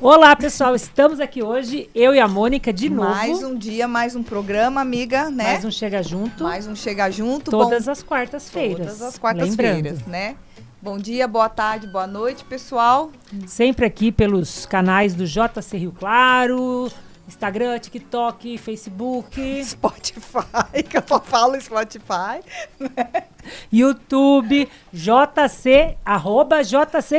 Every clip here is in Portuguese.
Olá, pessoal, estamos aqui hoje, eu e a Mônica, de novo. Mais um dia, mais um programa, amiga, né? Mais um Chega Junto. Mais um Chega Junto. Todas as quartas-feiras. Todas as quartas-feiras, né? Bom dia, boa tarde, boa noite, pessoal. Sempre aqui pelos canais do JC Rio Claro, Instagram, TikTok, Facebook. Spotify, que eu só falo Spotify. Né? YouTube, @JC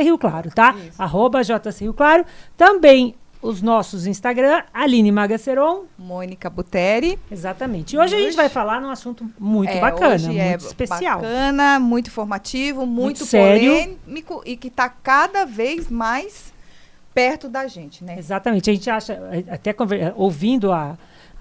Rio Claro, tá? Isso. @JC Rio Claro. Também os nossos Instagram, Aline Magaceron. Mônica Buteri. Exatamente. E hoje a gente vai falar num assunto muito bacana, hoje muito especial. Bacana, muito informativo, muito sério. polêmico e que está cada vez mais perto da gente, né? Exatamente. A gente acha, até ouvindo a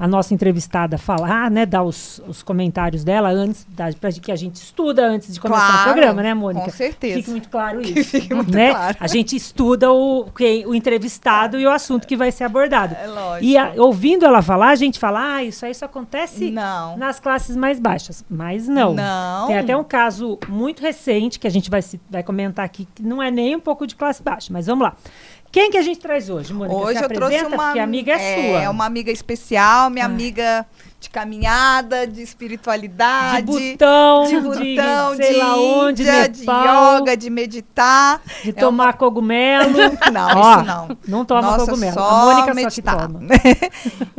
nossa entrevistada falar, né, dar os comentários dela antes, para que a gente estuda antes de começar o programa, né, Mônica? Com certeza. Fique muito claro isso. Fique muito né? claro. A gente estuda o entrevistado e o assunto que vai ser abordado. É lógico. E ouvindo ela falar, a gente fala, isso acontece nas classes mais baixas. Mas não. Não. Tem até um caso muito recente que a gente vai comentar aqui, que não é nem um pouco de classe baixa, mas vamos lá. Quem que a gente traz hoje, Mônica? Hoje eu trouxe porque a amiga é sua. É uma amiga especial, minha amiga de caminhada, de espiritualidade. De botão, de sei lá onde, Índia, de yoga, de meditar. De tomar cogumelo. Não, ó, isso não. Não toma Nossa, cogumelo. Só a Mônica meditar. só que toma.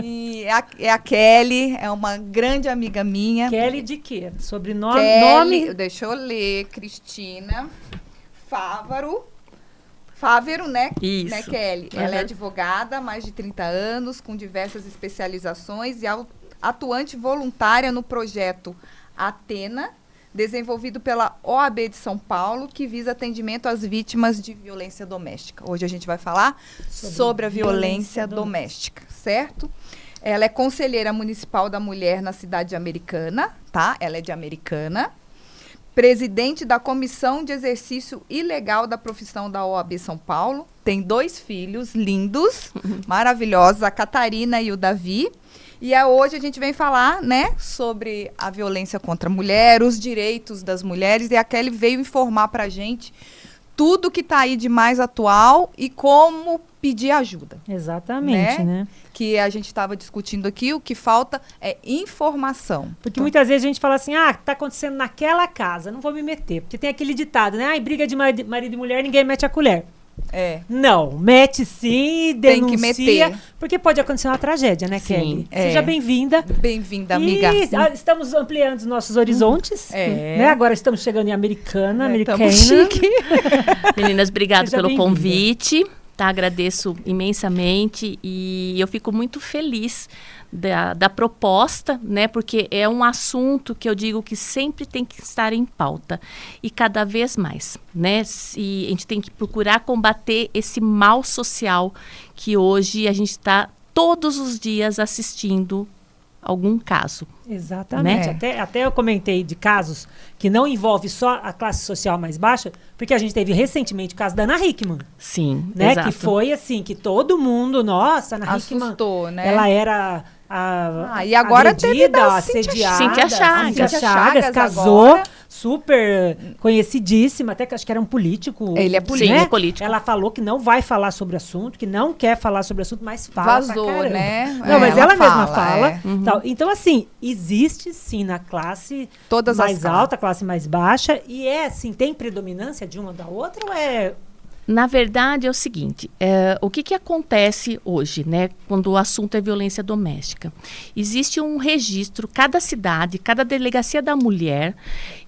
E é a Kelly, é uma grande amiga minha. Kelly de quê? Sobrenome? Kelly, deixa eu ler, Cristina Fávero, né? Isso. Né, Kelly? Uhum. Ela é advogada há mais de 30 anos, com diversas especializações e atuante voluntária no projeto Atena, desenvolvido pela OAB de São Paulo, que visa atendimento às vítimas de violência doméstica. Hoje a gente vai falar sobre a violência doméstica, certo? Ela é conselheira municipal da mulher na cidade de Americana, tá? Ela é de Americana. Presidente da Comissão de Exercício Ilegal da Profissão da OAB São Paulo. Tem 2 filhos lindos, maravilhosos, a Catarina e o Davi. E hoje a gente vem falar, né, sobre a violência contra a mulher, os direitos das mulheres. E a Kelly veio informar pra gente tudo que tá aí de mais atual e como pedir ajuda. Exatamente, né? Que a gente estava discutindo aqui, o que falta é informação. Porque muitas vezes a gente fala assim, tá acontecendo naquela casa, não vou me meter. Porque tem aquele ditado, né? Briga de marido e mulher, ninguém mete a colher. Não, mete sim, denuncia. Tem que meter. Porque pode acontecer uma tragédia, né, Kelly? Seja bem-vinda. Bem-vinda, amiga. Estamos ampliando os nossos horizontes. Né? Agora estamos chegando em Americana. Chique. Meninas, obrigado Seja pelo bem-vinda. Convite. Tá, agradeço imensamente e eu fico muito feliz da proposta, né? Porque é um assunto que eu digo que sempre tem que estar em pauta e cada vez mais, né? E a gente tem que procurar combater esse mal social que hoje a gente está todos os dias assistindo algum caso. Exatamente. Até eu comentei de casos que não envolve só a classe social mais baixa, porque a gente teve recentemente o caso da Ana Hickman. Sim, né? exato. Que foi assim, que todo mundo, nossa, Ana assustou, Hickman, né? ela era e agora agredida, teve assediada. Cíntia Chagas casou, agora. super conhecidíssima, até que acho que era um político. Ele é político. Né? Sim, é político. Ela falou que não vai falar sobre o assunto, que não quer falar sobre o assunto, mas fala Vazou, pra caramba. né? Não, mas ela mesma fala. fala. Tal. Então, assim, existe sim na classe Todas mais as alta, classe mais baixa, e assim, tem predominância de uma da outra ou é... Na verdade, é o seguinte, o que acontece hoje, né, quando o assunto é violência doméstica? Existe um registro, cada cidade, cada delegacia da mulher,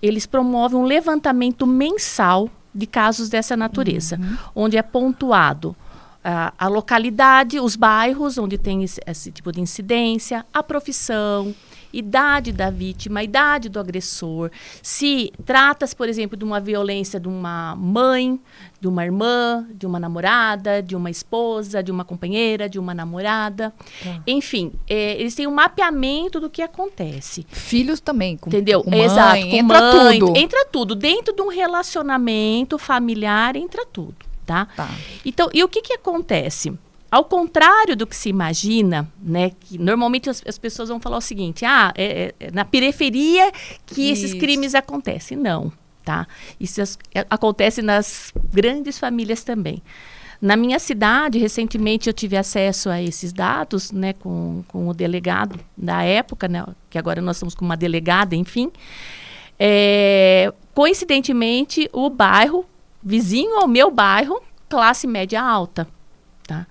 eles promovem um levantamento mensal de casos dessa natureza, onde é pontuado a localidade, os bairros onde tem esse tipo de incidência, a profissão, idade da vítima, idade do agressor, se trata-se, por exemplo, de uma violência de uma mãe, de uma irmã, de uma namorada, de uma esposa, de uma companheira, de uma namorada. Enfim, eles têm um mapeamento do que acontece. Filhos também, entendeu? Com mãe, exato, com entra mãe, tudo. Entra tudo. Dentro de um relacionamento familiar, entra tudo, tá? Então, e o que acontece? Ao contrário do que se imagina, né, que normalmente as pessoas vão falar o seguinte, é na periferia que esses crimes acontecem. Não, tá? Isso acontece nas grandes famílias também. Na minha cidade, recentemente eu tive acesso a esses dados, né, com o delegado da época, né, que agora nós estamos com uma delegada, enfim. Coincidentemente, o bairro, vizinho ao meu bairro, classe média alta, tá?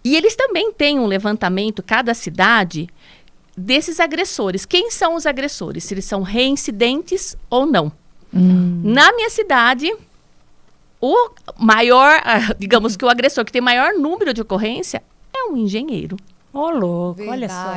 E eles também têm um levantamento, cada cidade, desses agressores. Quem são os agressores? Se eles são reincidentes ou não. Na minha cidade, o maior, digamos que o agressor que tem maior número de ocorrência é um engenheiro. Ô, louco, olha só.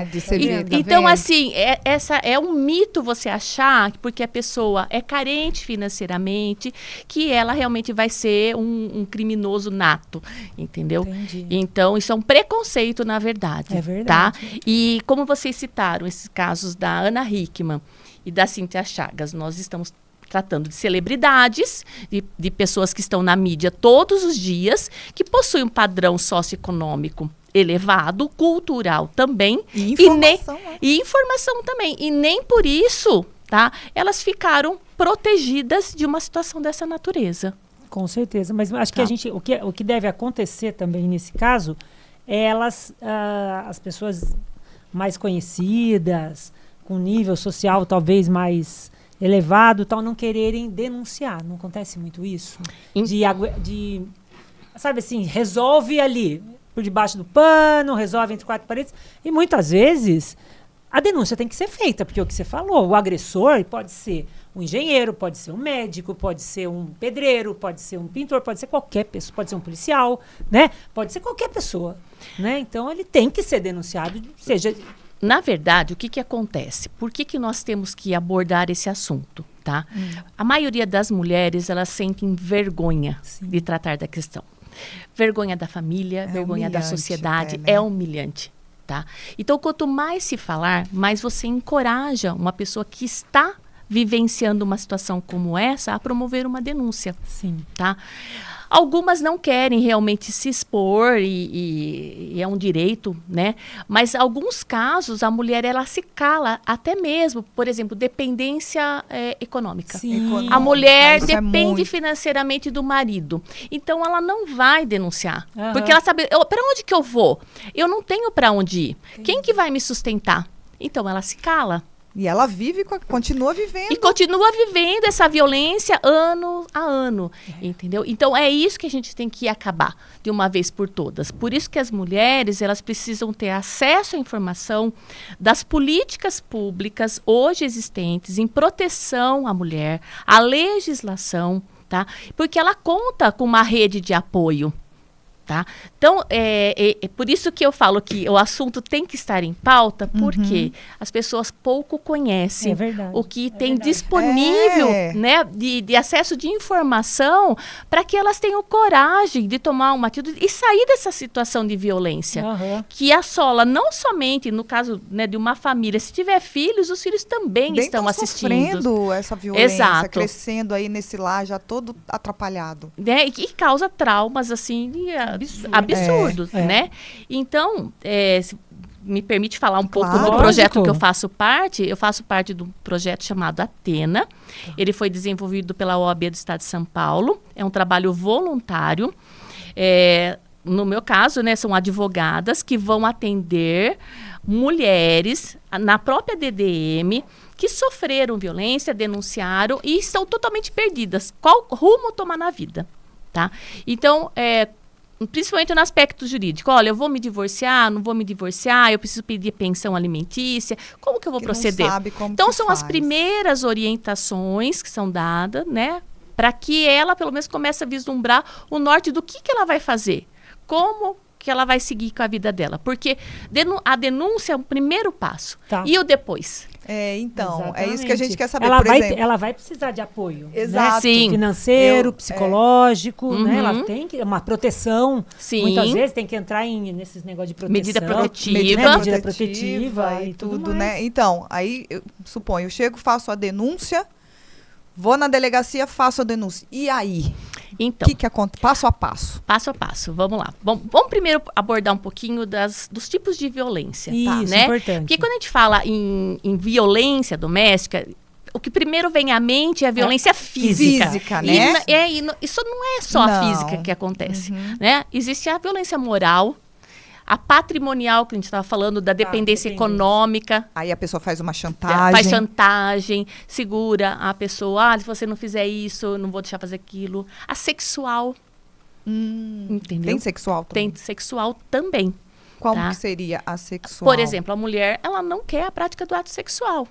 Então, assim, essa é um mito você achar que porque a pessoa é carente financeiramente, que ela realmente vai ser um criminoso nato, entendeu? Entendi. Então, isso é um preconceito, na verdade. É verdade. Tá? E como vocês citaram esses casos da Ana Hickman e da Cíntia Chagas, nós estamos tratando de celebridades, de pessoas que estão na mídia todos os dias, que possuem um padrão socioeconômico elevado, cultural também. E informação. E informação também. E nem por isso, tá, elas ficaram protegidas de uma situação dessa natureza. Com certeza. Mas acho que o que deve acontecer também nesse caso é as pessoas mais conhecidas, com nível social talvez mais elevado, tal, não quererem denunciar. Não acontece muito isso? Sabe assim, resolve ali, por debaixo do pano, resolve entre quatro paredes. E muitas vezes a denúncia tem que ser feita, porque é o que você falou, o agressor pode ser um engenheiro, pode ser um médico, pode ser um pedreiro, pode ser um pintor, pode ser qualquer pessoa, pode ser um policial, né? Pode ser qualquer pessoa, né? Então ele tem que ser denunciado, seja... Na verdade, o que acontece? Por que nós temos que abordar esse assunto, tá? A maioria das mulheres, elas sentem vergonha de tratar da questão. Vergonha da família, vergonha da sociedade, né? É humilhante, tá? Então, quanto mais se falar, mais você encoraja uma pessoa que está vivenciando uma situação como essa a promover uma denúncia. Sim. Tá? Algumas não querem realmente se expor e é um direito, né? Mas alguns casos a mulher ela se cala até mesmo, por exemplo, dependência econômica. Sim. A mulher Isso depende financeiramente do marido, então ela não vai denunciar, porque ela sabe para onde que eu vou? Eu não tenho para onde ir. Quem que vai me sustentar? Então ela se cala. E ela continua vivendo. E continua vivendo essa violência ano a ano, entendeu? Então, é isso que a gente tem que acabar de uma vez por todas. Por isso que as mulheres, elas precisam ter acesso à informação das políticas públicas hoje existentes em proteção à mulher, à legislação, tá? Porque ela conta com uma rede de apoio. Tá? Então, é por isso que eu falo que o assunto tem que estar em pauta, porque as pessoas pouco conhecem o que tem disponível, né, de acesso de informação para que elas tenham coragem de tomar uma atitude e sair dessa situação de violência que assola não somente, no caso, né, de uma família, se tiver filhos, os filhos também estão assistindo. Sofrendo essa violência, Exato. Crescendo aí nesse lar já todo atrapalhado. Né, e causa traumas, assim, absurdos, né? Então, se me permite falar um pouco do projeto que eu faço parte do projeto chamado Atena. Ele foi desenvolvido pela OAB do Estado de São Paulo, é um trabalho voluntário. No meu caso, né, são advogadas que vão atender mulheres na própria DDM que sofreram violência, denunciaram e estão totalmente perdidas. Qual rumo tomar na vida? Tá? Então, principalmente no aspecto jurídico, olha, eu vou me divorciar, não vou me divorciar, eu preciso pedir pensão alimentícia, como que eu vou proceder? Não sabe como então, que são faz. as primeiras orientações que são dadas, né, para que ela, pelo menos, comece a vislumbrar o norte do que ela vai fazer, como que ela vai seguir com a vida dela, porque a denúncia é o primeiro passo, e o depois? Então, Exatamente. é isso que a gente quer saber, ela vai precisar de apoio. Exato. Né? Sim. Financeiro, psicológico, né? Ela tem uma proteção. Sim. Muitas vezes tem que entrar nesses negócios de proteção. Medida protetiva. Medida protetiva e tudo, né? Então, aí, eu suponho, eu chego, faço a denúncia, vou na delegacia, faço a denúncia. E aí? Então, O que acontece? Passo a passo. Passo a passo, vamos lá. Vamos primeiro abordar um pouquinho dos tipos de violência. Isso, né? importante. Porque quando a gente fala em violência doméstica, o que primeiro vem à mente é a violência física. Física, né? Isso não é só a física que acontece, né? Existe a violência moral, a patrimonial, que a gente estava falando, da dependência econômica. Aí a pessoa faz uma chantagem. Faz chantagem, segura a pessoa. Se você não fizer isso, eu não vou deixar fazer aquilo. A sexual. Entendeu? Tem sexual também? Tem sexual também. Como que seria a sexual? Por exemplo, a mulher, ela não quer a prática do ato sexual.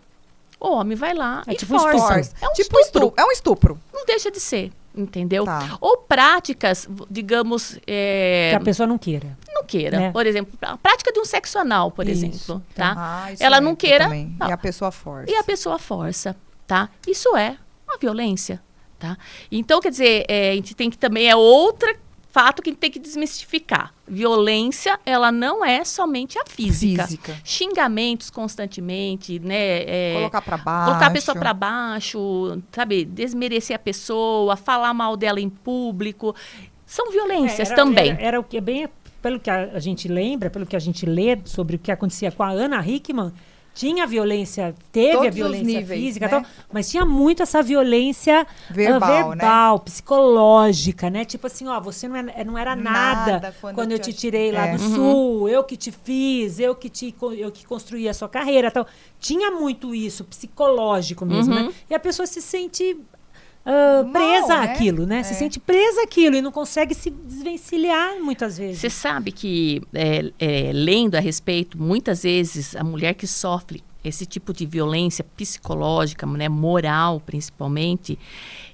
O homem vai lá e tipo força. É um tipo estupro. É um estupro. Não deixa de ser, entendeu? Tá. Ou práticas, digamos... Que a pessoa não queira. Não queira. Né? Por exemplo, a prática de um sexo anal, por Isso. exemplo. Tá? Isso ela não entra queira... também. Não. E a pessoa força. E a pessoa força, tá? Isso é uma violência, tá? Então, quer dizer, a gente tem que também... É outro fato que a gente tem que desmistificar. Violência, ela não é somente a física. Xingamentos constantemente, né? Colocar pra baixo. Colocar a pessoa pra baixo, sabe? Desmerecer a pessoa, falar mal dela em público. São violências também. Era o que bem... Pelo que a gente lembra, pelo que a gente lê sobre o que acontecia com a Ana Hickman, tinha violência, teve Todos a violência os níveis, física, né? tal, mas tinha muito essa violência verbal, psicológica, né? Tipo assim, ó, você não era nada quando eu te tirei lá do sul, eu que te fiz, eu que construí a sua carreira, tal. Tinha muito isso, psicológico mesmo, né? E a pessoa se sente presa àquilo, né? Se sente presa àquilo e não consegue se desvencilhar muitas vezes. Você sabe que, lendo a respeito, muitas vezes a mulher que sofre esse tipo de violência psicológica, né, moral principalmente,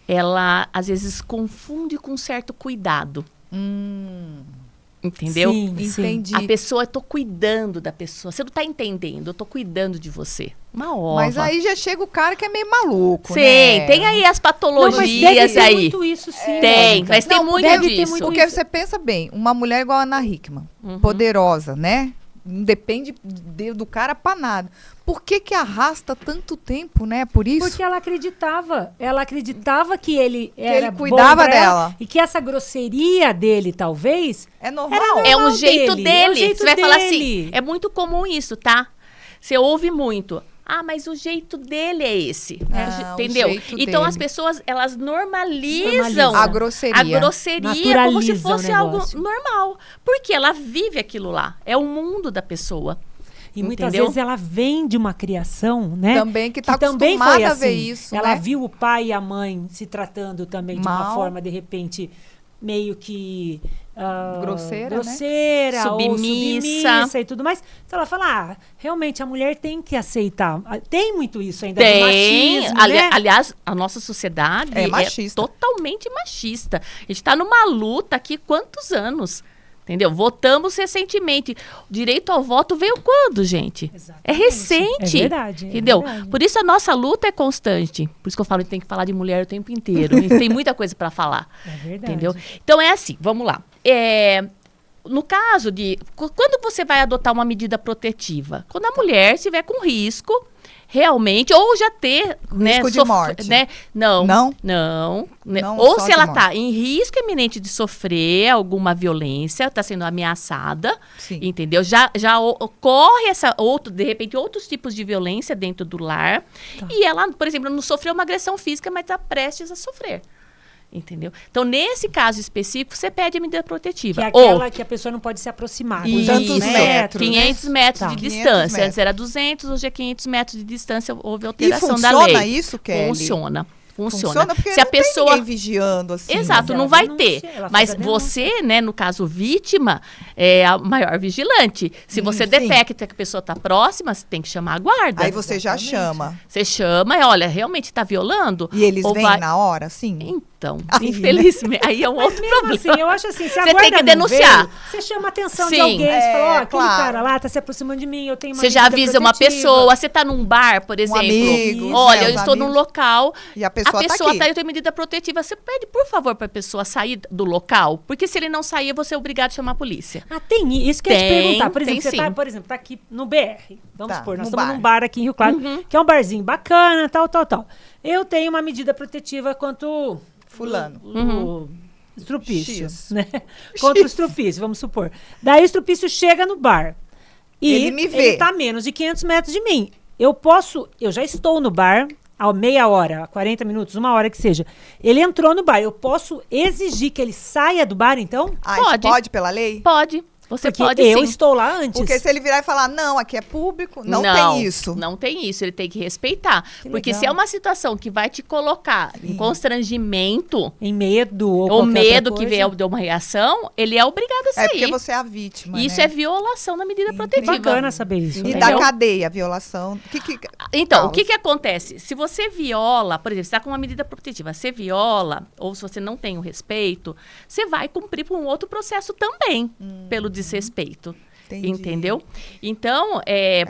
ela às vezes confunde com um certo cuidado. Entendeu? Sim, entendi. A pessoa, eu tô cuidando da pessoa. Você não tá entendendo, eu tô cuidando de você. Uma ova. Mas aí já chega o cara que é meio maluco, Sim, né? tem aí as patologias Não, mas deve ter aí. muito isso, sim. Tem, Mônica. mas tem Não, muito deve ter disso. muito Porque isso. você pensa bem, uma mulher igual a Ana Hickman, poderosa, né? Não depende do cara pra nada. Por que arrasta tanto tempo, né? Por isso? Porque ela acreditava que ele era cuidava bom pra ela dela. e que essa grosseria dele, talvez, É normal. É um jeito dele, dele. é o jeito Você vai falar assim, dele. é muito comum isso, tá? Você ouve muito. Mas o jeito dele é esse. O Entendeu? jeito Então dele. as pessoas, elas normalizam A grosseria. a grosseria como se Naturaliza fosse o algo negócio. normal. Porque ela vive aquilo lá. É o mundo da pessoa. e muitas Entendeu? vezes ela vem de uma criação, né? Também que tá também acostumada foi a assim. ver isso, Ela né? viu o pai e a mãe se tratando também de uma Mal. forma, de repente, meio que Grosseira, ou Submissa. submissa e tudo mais. Então ela fala, realmente a mulher tem que aceitar. Tem muito isso ainda do Tem. machismo, né? Aliás, a nossa sociedade É machista. totalmente machista. A gente está numa luta aqui quantos anos? Entendeu? Votamos recentemente. O direito ao voto veio quando, gente? Exatamente. É recente. É verdade. Entendeu? verdade. Por isso a nossa luta é constante. Por isso que eu falo que tem que falar de mulher o tempo inteiro. A gente tem muita coisa para falar. É verdade. Entendeu? Então é assim, vamos lá. No caso de... Quando você vai adotar uma medida protetiva? Quando a mulher estiver com risco, realmente, ou já ter... Risco de morte. Né? Não. Não? Não. Né? Não, Ou só se de ela morte. está em risco iminente de sofrer alguma violência, está sendo ameaçada, Sim. entendeu? Já ocorre de repente, outros tipos de violência dentro do lar. Tá. E ela, por exemplo, não sofreu uma agressão física, mas está prestes a sofrer. Entendeu? Então, nesse caso específico, você pede a medida protetiva. Que é aquela que a pessoa não pode se aproximar. Isso, tantos metros, 500 metros Tá. de 500 distância. metros. Antes era 200, hoje é 500 metros de distância. Houve E alteração da funciona lei. isso, Kelly? Funciona. Porque Se a não tem pessoa... ninguém vigiando assim. Exato, ela não vai denuncia, ter. ela faz Mas a denúncia. você, né, no caso vítima, é a maior vigilante. Se você sim. detecta que a pessoa está próxima, você tem que chamar a guarda. Aí você já Exatamente. chama. Você chama e olha, realmente está violando? E eles Ou vêm vai- na hora, sim? Então, Aí, infelizmente, aí é um outro Mesmo problema. assim, eu acho assim, se a Você tem guarda que não denunciar. veio, você chama a atenção de Sim. alguém, você fala, ó, aquele claro. cara lá tá se aproximando de mim, eu tenho uma Você já medida avisa uma protetiva. pessoa, você tá num bar, por exemplo. amigo, olha, né, eu os estou num amigos. local. E a pessoa tá aqui. eu tenho medida protetiva. Você pede, por favor, para a pessoa sair do local, porque se ele não sair, você é obrigado a chamar a polícia. Ah, tem isso que eu ia te Tem, perguntar. Por tem exemplo, você sim. tá, por exemplo, tá aqui no BR. Vamos Tá, supor, nós no estamos bar. num bar aqui em Rio Claro, que é um barzinho bacana, tal. Eu tenho uma medida protetiva quanto Fulano. o estrupício, X. né? Contra o estrupício, vamos supor. Daí o estrupício chega no bar. E Ele me vê. ele tá a menos de 500 metros de mim. Eu já estou no bar, a meia hora, 40 minutos, 1 hora que seja, ele entrou no bar, eu posso exigir que ele saia do bar, então? Ah, isso pode pela lei? Pode. Você Porque pode eu sim. estou lá antes. Porque se ele virar e falar, não, aqui é público, não tem isso. Não tem isso, ele tem que respeitar. Que Porque legal. se é uma situação que vai te colocar em constrangimento, Em medo ou ou qualquer medo outra que coisa. venha de uma reação, ele é obrigado a É sair. porque você é a vítima, Isso né? é violação da medida Que protetiva. bacana saber isso. E Entendeu? da cadeia, a violação. Então, causa? o que acontece? Se você viola, por exemplo, você está com uma medida protetiva, você viola, ou se você não tem o respeito, você vai cumprir por um outro processo também, pelo desrespeito. Entendi. Entendeu? Então,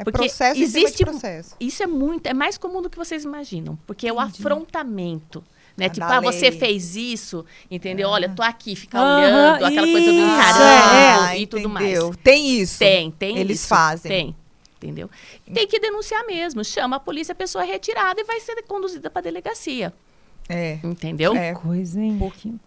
porque processo em cima de existe processo. isso é mais comum do que vocês imaginam, porque é o afrontamento. Né? A Tipo, da você lei. fez isso, entendeu? Olha, tô aqui, fica Aham, olhando, aquela coisa do isso, encarando e tudo mais. Entendeu? Tem isso. Tem Eles isso. fazem. Tem, entendeu? E tem que denunciar mesmo. Chama a polícia, a pessoa é retirada e vai ser conduzida para delegacia. É. Entendeu? É. Coisa, hein?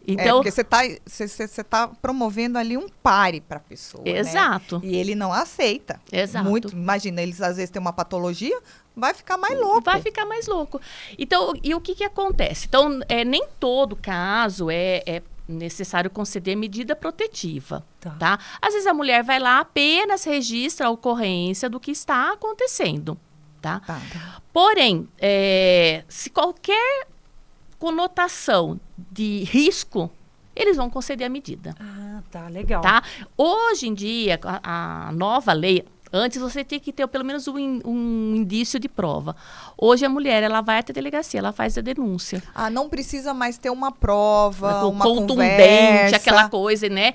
Então, porque você tá promovendo ali um pare para a pessoa, né? exato. E ele não aceita. Exato. Muito, imagina, eles às vezes têm uma patologia, vai ficar mais louco. Vai ficar mais louco. Então, e o que acontece? Então, nem todo caso é necessário conceder medida protetiva, tá? Às vezes a mulher vai lá, apenas registra a ocorrência do que está acontecendo, tá? Tá. Porém, se qualquer conotação de risco, eles vão conceder a medida, Ah, tá, legal. tá? Hoje em dia, a nova lei, antes você tinha que ter pelo menos um indício de prova. Hoje a mulher, ela vai até a delegacia, ela faz a denúncia. Ah, não precisa mais ter uma prova, uma contundente, conversa. aquela coisa, né?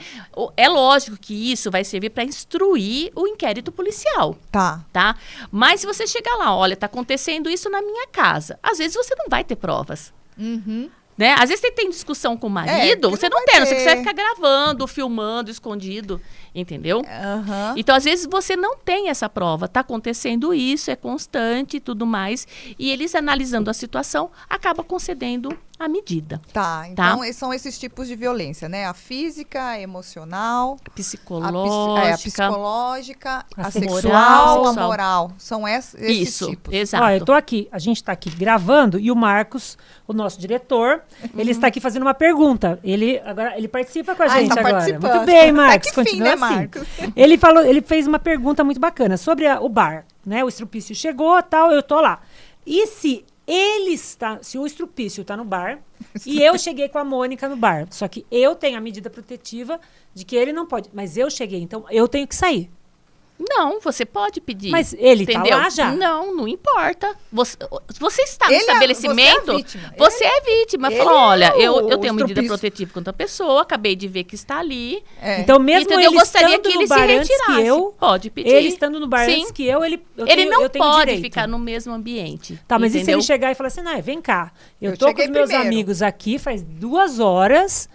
É lógico que isso vai servir para instruir o inquérito policial, tá? Mas se você chegar lá, olha, tá acontecendo isso na minha casa, às vezes você não vai ter provas. Uhum. Né? Às vezes você tem discussão com o marido, que você não não vai tem, você ter. vai ficar gravando, filmando, escondido, entendeu? Aham. Então, às vezes, você não tem essa prova. Está acontecendo isso, é constante e tudo mais. E eles, analisando a situação, acabam concedendo a medida. Tá, então são esses tipos de violência, né? A física, a emocional, a Psicológica. psicológica, a sexual. sexual, a moral. São esses Isso, tipos. exato. Ó, eu tô aqui, a gente tá aqui gravando e o Marcos, o nosso diretor, ele está aqui fazendo uma pergunta. Ele participa com a gente tá agora. participando. Muito bem, Marcos. Até que fim, continua né, assim. Marcos? Ele fez uma pergunta muito bacana sobre o bar, né? O estrupício chegou, tal, eu tô lá. E se o estrupício tá no bar e eu cheguei com a Mônica no bar, só que eu tenho a medida protetiva de que ele não pode, mas eu cheguei, então eu tenho que sair. Não, você pode pedir. Mas ele tá entendeu? lá já? Não importa. Você está no Ele estabelecimento, vítima. você é vítima. ele Falou, olha, é eu o tenho medida estrupício. protetiva contra a pessoa, acabei de ver que está ali. É. Então, mesmo Entendeu? ele Eu gostaria estando que no ele se bar antes retirasse. que eu, Pode pedir. ele estando no bar Sim. antes que eu Ele tenho, não eu tenho pode direito. ficar no mesmo ambiente. Tá, mas e se entendeu? ele chegar e falar assim, não, vem cá, eu Eu tô com cheguei os meus primeiro. amigos aqui faz 2 horas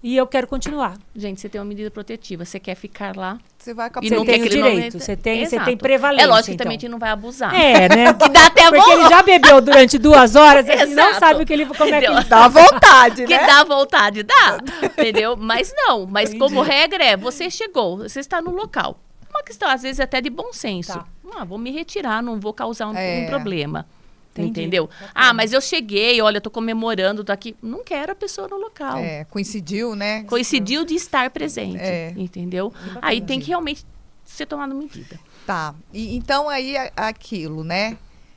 e eu quero continuar. Gente, você tem uma medida protetiva, você quer ficar lá. Você vai com a E Você não tem quer o aquele direito, momento. você tem Exato. prevalência, É lógico que então. também a gente não vai abusar. É, né? Que dá até Porque ele já bebeu durante 2 horas, ele não Exato. sabe como é que Entendeu? ele Dá vontade, Que né? dá vontade, dá. Entendeu? Mas não. Mas como regra você chegou, você está no local. Uma questão, às vezes, até de bom senso. Tá. Vou me retirar, não vou causar um problema. Entendi. Entendeu? Bacana. Mas eu cheguei, olha, eu tô comemorando, tô aqui. Não quero a pessoa no local. É, coincidiu, né? Coincidiu de estar presente. É. Entendeu? bacana, Aí tem gente. que realmente ser tomada medida. Tá. Então aí aquilo, né?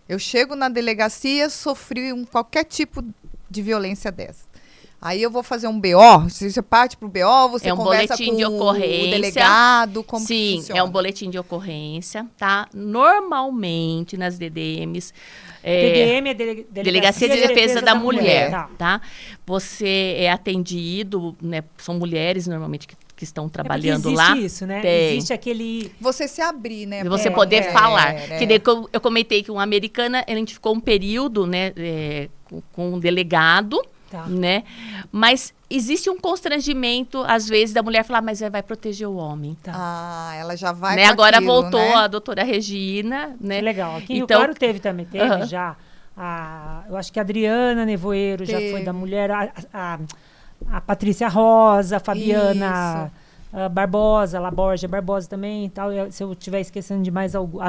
Eu chego na delegacia, sofri qualquer tipo de violência dessa. Aí eu vou fazer um BO, você parte pro BO, você É um conversa boletim com de ocorrência. o delegado, como que Sim, funciona? é um boletim de ocorrência, tá? Normalmente nas DDMs, TDM é Delegacia de Defesa da Mulher, Tá. tá? Você é atendido, né? São mulheres normalmente que estão trabalhando existe lá. isso, né? Tem. Existe aquele... Você se abrir, né? E você pra- poder falar. né? Que daí eu comentei que uma americana, a gente ficou um período, né, com um delegado, Tá. né? Mas existe um constrangimento, às vezes, da mulher falar, mas vai proteger o homem. Tá. Ah, ela já vai Né? com Agora aquilo, voltou né? a doutora Regina, né? É legal. Aqui em Rio Então- Claro teve Aham. já. Eu acho que a Adriana Nevoeiro já Teve. foi da mulher. A Patrícia Rosa, a Fabiana Barbosa, a Borja Barbosa também e tal. Se eu estiver esquecendo de mais algum.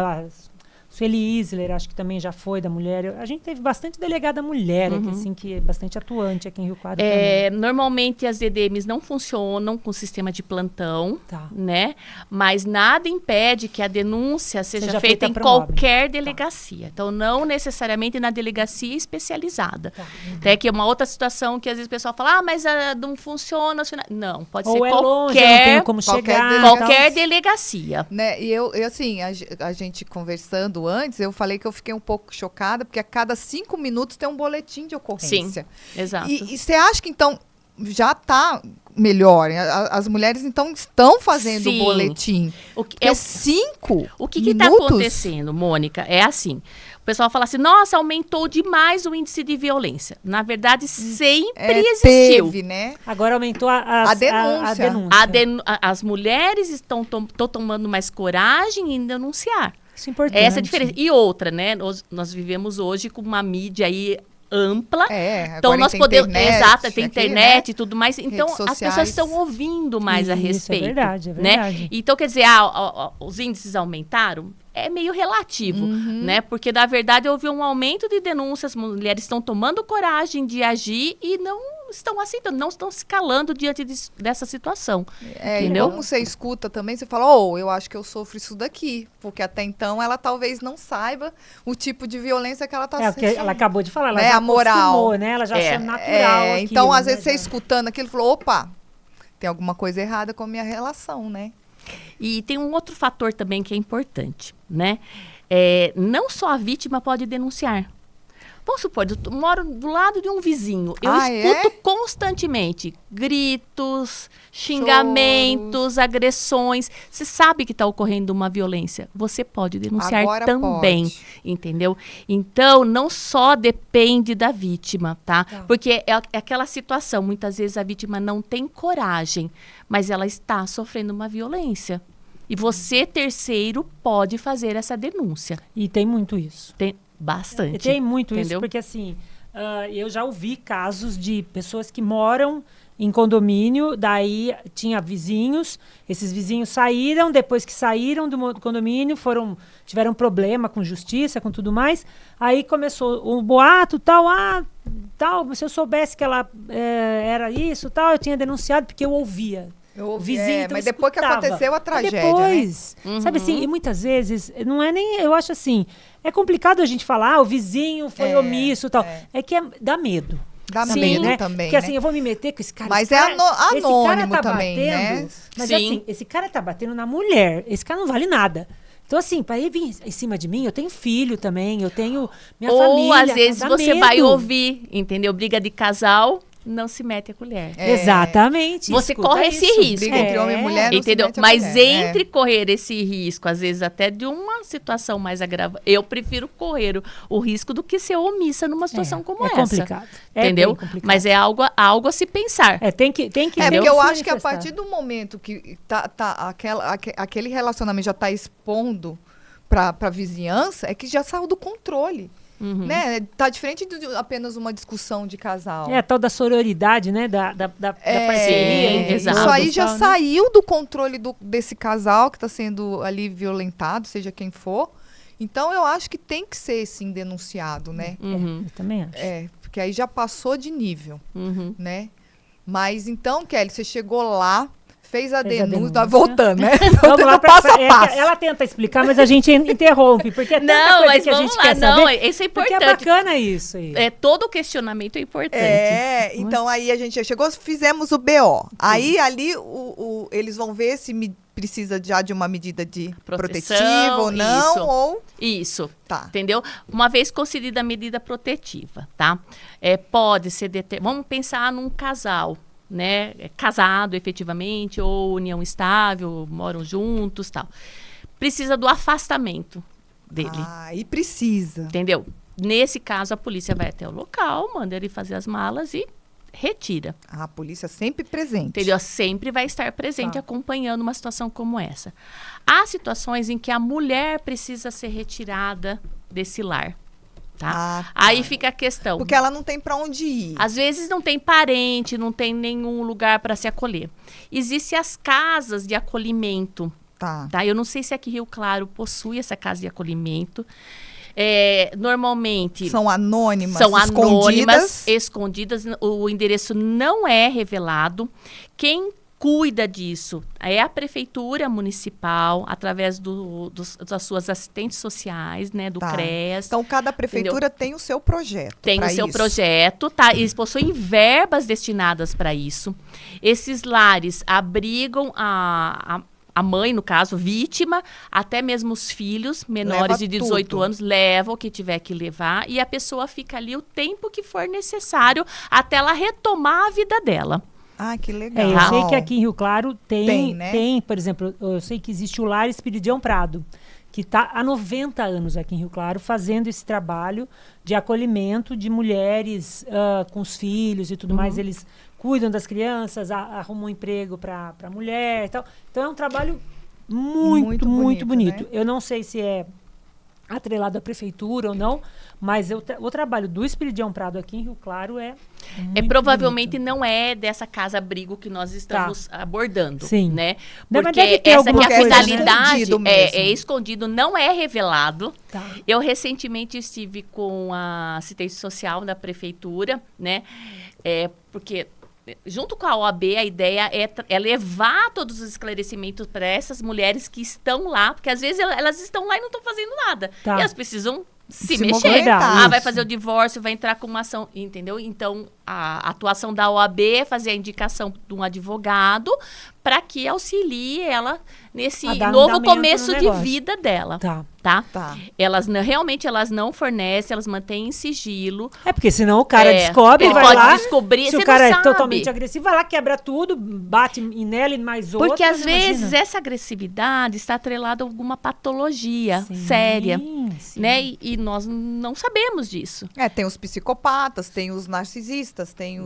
Sueli Isler, acho que também já foi da mulher. A gente teve bastante delegada mulher aqui, assim, que é bastante atuante aqui em Rio Claro também. Normalmente as DDMs não funcionam com sistema de plantão, Tá. né? Mas nada impede que a denúncia seja Seja feita feita em por uma qualquer delegacia. Então, não necessariamente na delegacia especializada. Tá. Até que é uma outra situação que às vezes o pessoal fala, mas não funciona. Não, pode Ou ser é longe, eu não tenho qualquer, como qualquer chegar. delegacia. qualquer delegacia. Né? E eu assim, a gente conversando antes, eu falei que eu fiquei um pouco chocada, porque a cada 5 minutos tem um boletim de ocorrência. Exato. E você acha que, então, já está melhor? As mulheres, então, estão fazendo o Sim. boletim. O que, É 5 O que está acontecendo, Mônica? É assim. O pessoal fala assim, nossa, aumentou demais o índice de violência. Na verdade, sempre existiu. Teve, né? Agora aumentou a denúncia. As mulheres estão tomando mais coragem em denunciar. Isso é importante. Essa é a diferença. E outra, né? Nós vivemos hoje com uma mídia aí ampla. Então nós podemos. Exato, tem internet e tudo mais. Então as pessoas estão ouvindo mais a respeito. É verdade, é verdade. Né? Então, quer dizer, os índices aumentaram. É meio relativo, né? Porque, na verdade, houve um aumento de denúncias, as mulheres estão tomando coragem de agir e não estão aceitando, não estão se calando diante dessa situação. Entendeu? E como você escuta também, você fala, eu acho que eu sofro isso daqui. Porque até então ela talvez não saiba o tipo de violência que ela está sentindo. Ela acabou de falar, ela já a moral, né? Ela já achou natural aquilo, então, às né? vezes, você escutando aquilo, falou, opa, tem alguma coisa errada com a minha relação, né? E tem um outro fator também que é importante, né? Não só a vítima pode denunciar. Vamos supor, eu moro do lado de um vizinho. Eu escuto constantemente gritos, xingamentos, agressões. Você sabe que está ocorrendo uma violência. Você pode denunciar agora também, pode. Entendeu? Então, não só depende da vítima, tá? Porque é aquela situação, muitas vezes a vítima não tem coragem, mas ela está sofrendo uma violência. E você, terceiro, pode fazer essa denúncia. E tem muito isso. Tem bastante. Tem muito entendeu? isso, porque assim, eu já ouvi casos de pessoas que moram em condomínio, daí tinha vizinhos, esses vizinhos saíram, depois que saíram do condomínio, tiveram problema com justiça, com tudo mais, aí começou o boato, tal, se eu soubesse que ela era isso, tal, eu tinha denunciado, porque eu ouvia. O vizinho, então, mas depois escutava. que aconteceu a tragédia, depois, né? Sabe assim, e muitas vezes, não é nem, eu acho assim, é complicado a gente falar, o vizinho foi omisso e tal, é que dá medo. Dá medo, né? Também, porque né? assim, eu vou me meter com esse cara. Mas esse cara, anônimo tá também, batendo, né? Mas Sim. assim, esse cara tá batendo na mulher, esse cara não vale nada. Então, assim, para ele vir em cima de mim, eu tenho filho também, eu tenho minha família. Ou, às vezes, dá você medo. vai ouvir, entendeu? Briga de casal, não se mete a colher. Exatamente. Você escuta corre esse isso. risco. Briga entre homem e mulher, não Entendeu? se mete a Mas colher. entre correr esse risco, às vezes até de uma situação mais agravada, eu prefiro correr o risco do que ser omissa numa situação como essa. Complicado. Entendeu? Bem complicado. Mas é algo a se pensar. Tem que porque entendeu? eu Se acho que a manifestar. partir do momento que aquele relacionamento já está expondo para a vizinhança, é que já saiu do controle. Né? Tá diferente de apenas uma discussão de casal. A tal da sororidade, né? Da parceria. exato. Isso aí já tal, né? saiu do controle desse casal que está sendo ali violentado, seja quem for. Então, eu acho que tem que ser, sim, denunciado, né? Eu também acho. Porque aí já passou de nível, né? Mas, então, Kelly, você chegou lá, fez a denúncia. Tá voltando, né? Vamos lá, passo a passo. ela tenta explicar, mas a gente interrompe, porque é tanta Não, coisa mas que a vamos gente lá, quer não, saber. isso é Porque importante. é bacana isso aí. Todo questionamento é importante. Então aí a gente já chegou, fizemos o BO. Aí ali eles vão ver se precisa já de uma medida de protetiva ou não, isso. ou... Isso, Tá. entendeu? Uma vez concedida a medida protetiva, tá? Pode ser... Vamos pensar num casal, né? Casado efetivamente, ou união estável, moram juntos, tal. Precisa do afastamento dele, E precisa. entendeu? Nesse caso, a polícia vai até o local, manda ele fazer as malas e retira. A polícia sempre presente. Entendeu? Sempre vai estar presente acompanhando uma situação como essa. Há situações em que a mulher precisa ser retirada desse lar. Tá? Aí fica a questão. Porque ela não tem para onde ir. Às vezes não tem parente, não tem nenhum lugar para se acolher. Existem as casas de acolhimento. Tá? Eu não sei se aqui Rio Claro possui essa casa de acolhimento. Normalmente... São anônimas, São anônimas, escondidas. O endereço não é revelado. Quem cuida disso é a prefeitura municipal, através das suas assistentes sociais, né, do CREAS. Então, cada prefeitura tem o seu projeto. Tem o seu projeto, tá? Eles possuem verbas destinadas para isso. Esses lares abrigam a mãe, no caso, vítima, até mesmo os filhos menores de 18 anos, levam o que tiver que levar, e a pessoa fica ali o tempo que for necessário até ela retomar a vida dela. Ah, que legal. Eu sei que aqui em Rio Claro tem, né? por exemplo, eu sei que existe o Lar Espiridião Prado, que está há 90 anos aqui em Rio Claro fazendo esse trabalho de acolhimento de mulheres com os filhos e tudo mais. Eles cuidam das crianças, arrumam um emprego para a mulher e tal. Então é um trabalho muito bonito. Né? Eu não sei se é atrelado à prefeitura ou não, mas o trabalho do Espiridião Prado aqui em Rio Claro provavelmente bonito. Não é dessa casa-abrigo que nós estamos abordando, Sim. né? Mas Porque deve ter essa aqui, alguma a coisa, finalidade né? é escondido, não é revelado. Tá. Eu recentemente estive com a assistente social da prefeitura, né? Porque junto com a OAB, a ideia é levar todos os esclarecimentos para essas mulheres que estão lá, porque às vezes elas estão lá e não estão fazendo nada. Tá. E elas precisam se Se mexer. movimentar. Vai fazer o divórcio, vai entrar com uma ação, entendeu? Então, a atuação da OAB é fazer a indicação de um advogado para que auxilie ela nesse A dar novo andamento começo no de negócio. vida dela. Tá. Tá? Realmente elas não fornecem, elas mantêm em sigilo. Porque senão o cara descobre, ele vai pode lá, descobrir, se você o cara não é sabe. totalmente agressivo, vai lá, quebra tudo, bate nela e mais outro. Porque às vezes essa agressividade está atrelada a alguma patologia séria, sim. né? E nós não sabemos disso. Tem os psicopatas, tem os narcisistas, tem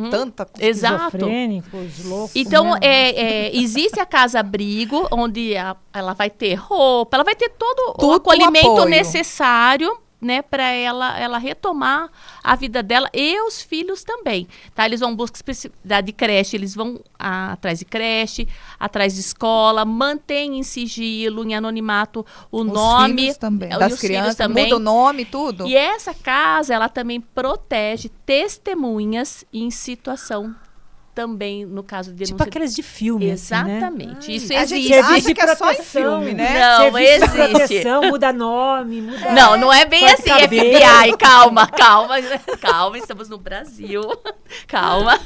tanta coisa. Exato. Esquizofrênicos, loucos. Então, né? existe a casa-abrigo, onde ela vai ter roupa, ela vai ter todo o Tudo acolhimento apoio. necessário, né, para ela retomar a vida dela e os filhos também, tá? Eles vão buscar especificidade de creche, eles vão atrás de creche, atrás de escola, mantém em sigilo, em anonimato os nome filhos também, e das os crianças, filhos também. muda o nome, tudo. E essa casa, ela também protege testemunhas em situação também, no caso de denúncia. Tipo aqueles de filme, Exatamente. Assim, né? Isso A gente existe. acha que é só em filme, né? Não, Serviço de existe. proteção, muda nome, muda... Não é bem corta assim, cabelo. FBI, calma, estamos no Brasil, calma,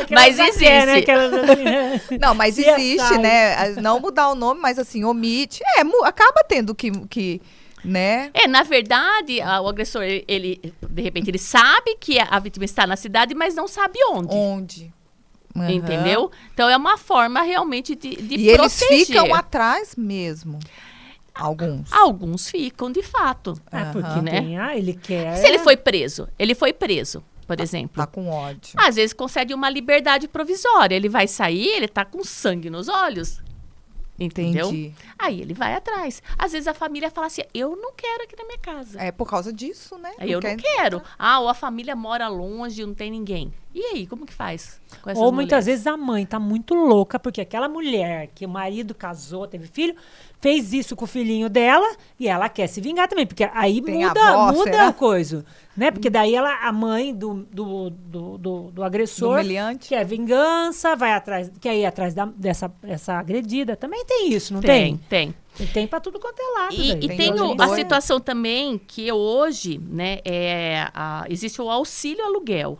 mas Aquelas existe. né? Aquelas assim, né? Não, mas CSI. existe, né? Não mudar o nome, mas assim, omite. Acaba tendo que né? Na verdade, o agressor, ele, de repente, ele sabe que a vítima está na cidade, mas não sabe onde. Onde? Uhum. Entendeu? Então, é uma forma realmente de E eles proteger. ficam atrás mesmo. Alguns. Alguns ficam, de fato. Porque né? ele quer... Se ele foi preso, por exemplo. Tá com ódio. Às vezes concede uma liberdade provisória. Ele vai sair, ele tá com sangue nos olhos. Entendeu? Entendi. Aí ele vai atrás. Às vezes a família fala assim, eu não quero aqui na minha casa. É por causa disso, né? Eu não quero. Ou a família mora longe, não tem ninguém. E aí, como que faz com essas Ou muitas mulheres? vezes a mãe tá muito louca, porque aquela mulher que o marido casou, teve filho, fez isso com o filhinho dela e ela quer se vingar também. Porque aí Tem muda avó, será? a coisa. Né? Porque daí a mãe do agressor Do meliante. quer vingança, quer ir atrás dessa agredida. Também tem isso, não tem? Tem. E tem pra tudo quanto é lado. E daí. tem hoje em a dia. situação também que hoje, né, existe o auxílio aluguel.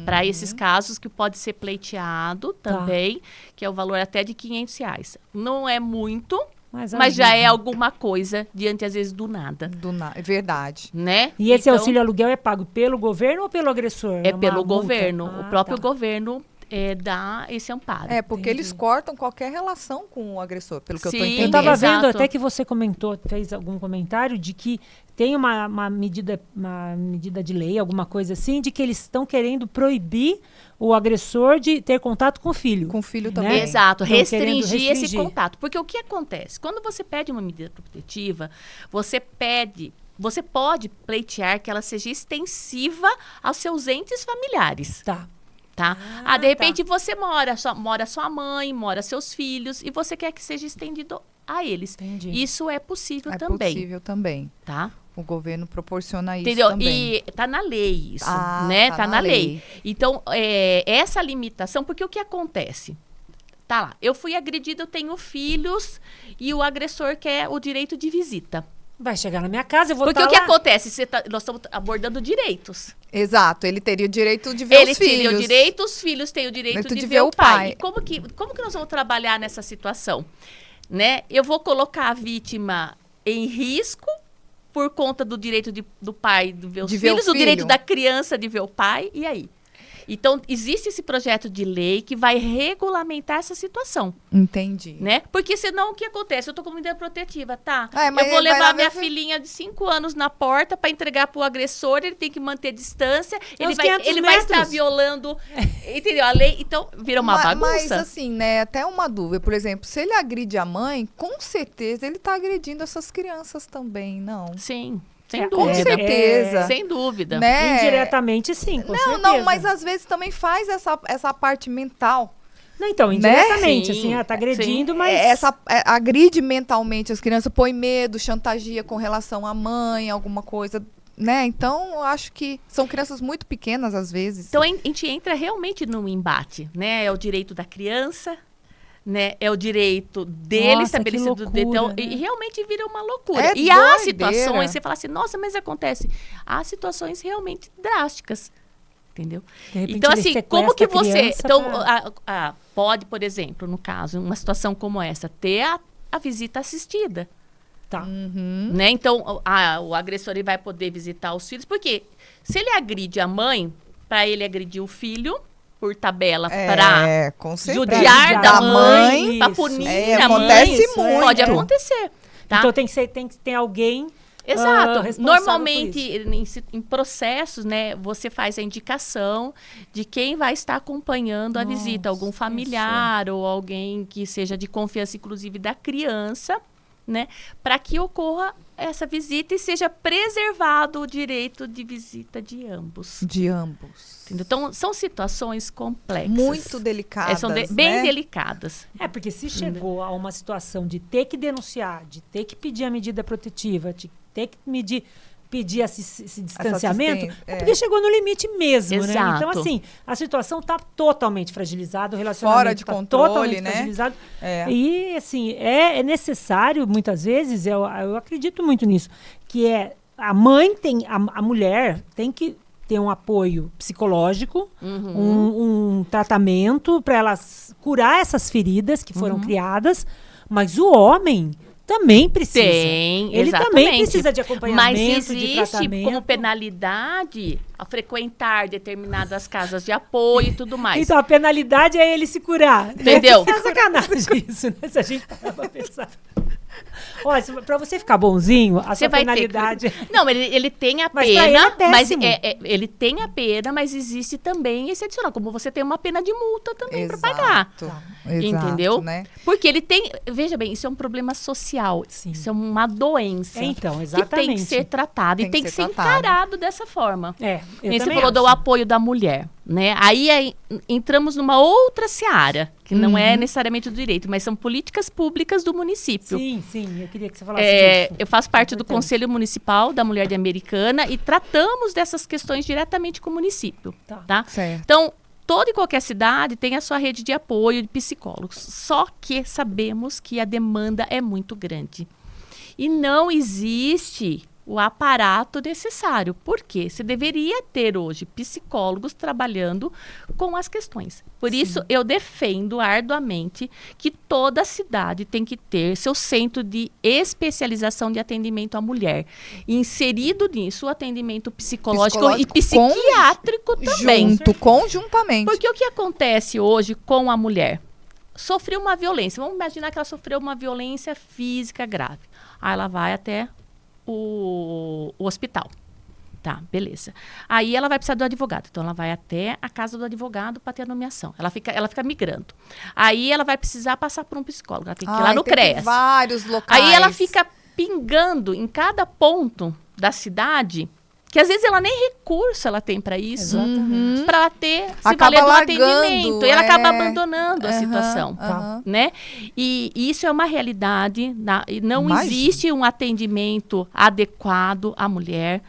Para esses casos que pode ser pleiteado também, que é o valor até de R$500. Não é muito, mas já é alguma coisa diante, às vezes, do nada. É verdade. Né? E esse Então, auxílio aluguel é pago pelo governo ou pelo agressor? é uma pelo multa? governo. Ah, O próprio tá. governo dá esse amparo. Porque eles cortam qualquer relação com o agressor, pelo que eu tô Sim, entendendo. Eu estava Exato. vendo até que você fez algum comentário de que tem uma medida de lei, alguma coisa assim, de que eles estão querendo proibir o agressor de ter contato com o filho. Com o filho né? também. Exato, Estão querendo restringir esse restringir. contato. Porque o que acontece? Quando você pede uma medida protetiva, você pode pleitear que ela seja extensiva aos seus entes familiares. Tá. Tá? De repente você mora sua mãe, mora seus filhos, e você quer que seja estendido a eles. Entendi. Isso é possível É também. possível também. Tá? O governo proporciona isso Entendeu? também. E tá na lei isso, Ah, né? tá Tá na na lei. lei. Então, essa limitação, porque o que acontece? Tá lá, eu fui agredida, eu tenho filhos, e o agressor quer o direito de visita. Vai chegar na minha casa, eu vou Porque estar o que lá. acontece? Nós estamos abordando direitos. Exato, ele teria o direito de ver Eles os filhos. teriam o direito, os filhos têm o direito de ver o pai. E como que nós vamos trabalhar nessa situação? Né? Eu vou colocar a vítima em risco por conta do direito do pai de ver os De ver o filhos, o direito filho. da criança de ver o pai, e aí? Então, existe esse projeto de lei que vai regulamentar essa situação, Entendi. né? Porque senão, o que acontece? Eu tô com medida protetiva, tá? Mas Eu vou vai lá levar minha ver- filhinha de 5 anos na porta para entregar pro agressor, ele tem que manter distância, uns ele 500 vai estar metros. violando, entendeu? A lei, então, vira uma Mas bagunça. assim, né, até uma dúvida. Por exemplo, se ele agride a mãe, com certeza ele tá agredindo essas crianças também, não? Sim, sem Com Com dúvida. certeza. Sem dúvida. Né? Indiretamente, sim, com Não, certeza. não, mas às vezes também faz essa parte mental. Não, então, Né? indiretamente, Sim, assim, tá agredindo, sim. mas... Agride mentalmente as crianças, põe medo, chantageia com relação à mãe, alguma coisa, né? Então, eu acho que são crianças muito pequenas às vezes. Então, a gente entra realmente num embate, né? É o direito da criança, né? É o direito dele Nossa, estabelecido. que loucura, Então, né? e realmente vira uma loucura. É E há doideira. situações, você fala assim, nossa, mas acontece. Há situações realmente drásticas, entendeu? De repente, Então, ele assim, sequestra como que a você... criança Então, pra- pode, por exemplo, no caso, uma situação como essa, ter a visita assistida. Tá. Né? Então, o agressor ele vai poder visitar os filhos, porque se ele agride a mãe, para ele agredir o filho, por tabela, para com certeza. judiar da mãe, para isso. punir a acontece mãe, muito. pode acontecer. Tá? Então tem que ter alguém Exato. responsável Normalmente, por isso. em processos, né, você faz a indicação de quem vai estar acompanhando a visita, algum familiar ou alguém que seja de confiança, inclusive da criança, né, para que ocorra essa visita e seja preservado o direito de visita de ambos. De ambos. Entendeu? Então, são situações complexas. Muito delicadas, São né? bem delicadas. É, porque se chegou a uma situação de ter que denunciar, de ter que pedir a medida protetiva, de ter que pedir esse distanciamento, assistência, é porque chegou no limite mesmo, né? Exato. Então, assim, a situação está totalmente fragilizada, o relacionamento Fora de tá controle, totalmente né? fragilizado. É. E, assim, é necessário, muitas vezes, eu acredito muito nisso, que a mãe a mulher tem que ter um apoio psicológico, um tratamento para ela curar essas feridas que foram criadas, mas o homem também precisa. Ele também exatamente. precisa de acompanhamento, Mas de existe tratamento. como penalidade a frequentar determinadas casas de apoio e tudo mais. Então a penalidade é ele se curar. Entendeu? É sacanagem isso, né? Se a gente parar pra pensar. Olha, pra você ficar bonzinho, a Você sua vai penalidade... ter que... Não, ele tem a Mas pra ele pena, é péssimo. mas ele tem a pena, mas existe também esse adicional, como você tem uma pena de multa também para pagar. Exato, Entendeu? né? Porque ele tem, veja bem, isso é um problema social, Sim. isso é uma doença. Então, que tem exatamente. que ser tratada e tem que ser encarado dessa forma. Eu Você também falou do acho. apoio da mulher, né? Aí entramos numa outra seara, que não é necessariamente do direito, mas são políticas públicas do município. Sim, eu queria que você falasse disso. Eu faço parte do Importante. Conselho Municipal da Mulher de Americana e tratamos dessas questões diretamente com o município. Tá? Certo. Então, toda e qualquer cidade tem a sua rede de apoio de psicólogos. Só que sabemos que a demanda é muito grande. E não existe o aparato necessário. Por quê? Você deveria ter hoje psicólogos trabalhando com as questões. Por isso, eu defendo arduamente que toda cidade tem que ter seu centro de especialização de atendimento à mulher. Inserido nisso, o atendimento psicológico e psiquiátrico também. Conjuntamente. Porque o que acontece hoje com a mulher? Sofreu uma violência. Vamos imaginar que ela sofreu uma violência física grave. Aí ela vai até o hospital. Tá, beleza. Aí ela vai precisar do advogado. Então, ela vai até a casa do advogado para ter a nomeação. Ela fica migrando. Aí, ela vai precisar passar por um psicólogo. Ela tem que ir lá no CREAS. Vários locais. Aí, ela fica pingando em cada ponto da cidade que às vezes ela nem recurso ela tem para isso, Exatamente. para ela ter, se Acaba valer do largando, atendimento. E ela acaba abandonando a Aham, situação. aham. Né? E isso é uma realidade. E não Imagina. existe um atendimento adequado à mulher,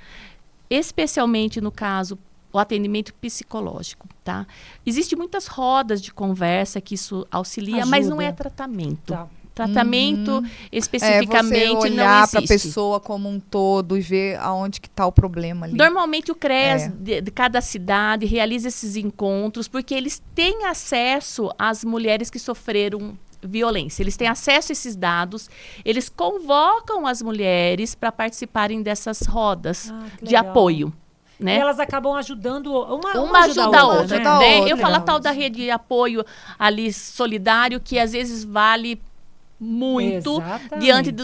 especialmente no caso o atendimento psicológico, tá? Existem muitas rodas de conversa que isso auxilia, mas não é Ajuda. tratamento. Tá. Tratamento Você especificamente não olhar para a existe. pessoa como um todo e ver aonde que está o problema ali. Normalmente o CREAS É. de cada cidade realiza esses encontros porque eles têm acesso às mulheres que sofreram violência. Eles têm acesso a esses dados, eles convocam as mulheres para participarem dessas rodas Que de legal. apoio. Né? E elas acabam ajudando, Uma ajuda a outra. ajuda a Né? outra. Eu falo a tal da rede de apoio ali solidário, que às vezes vale muito Exatamente. diante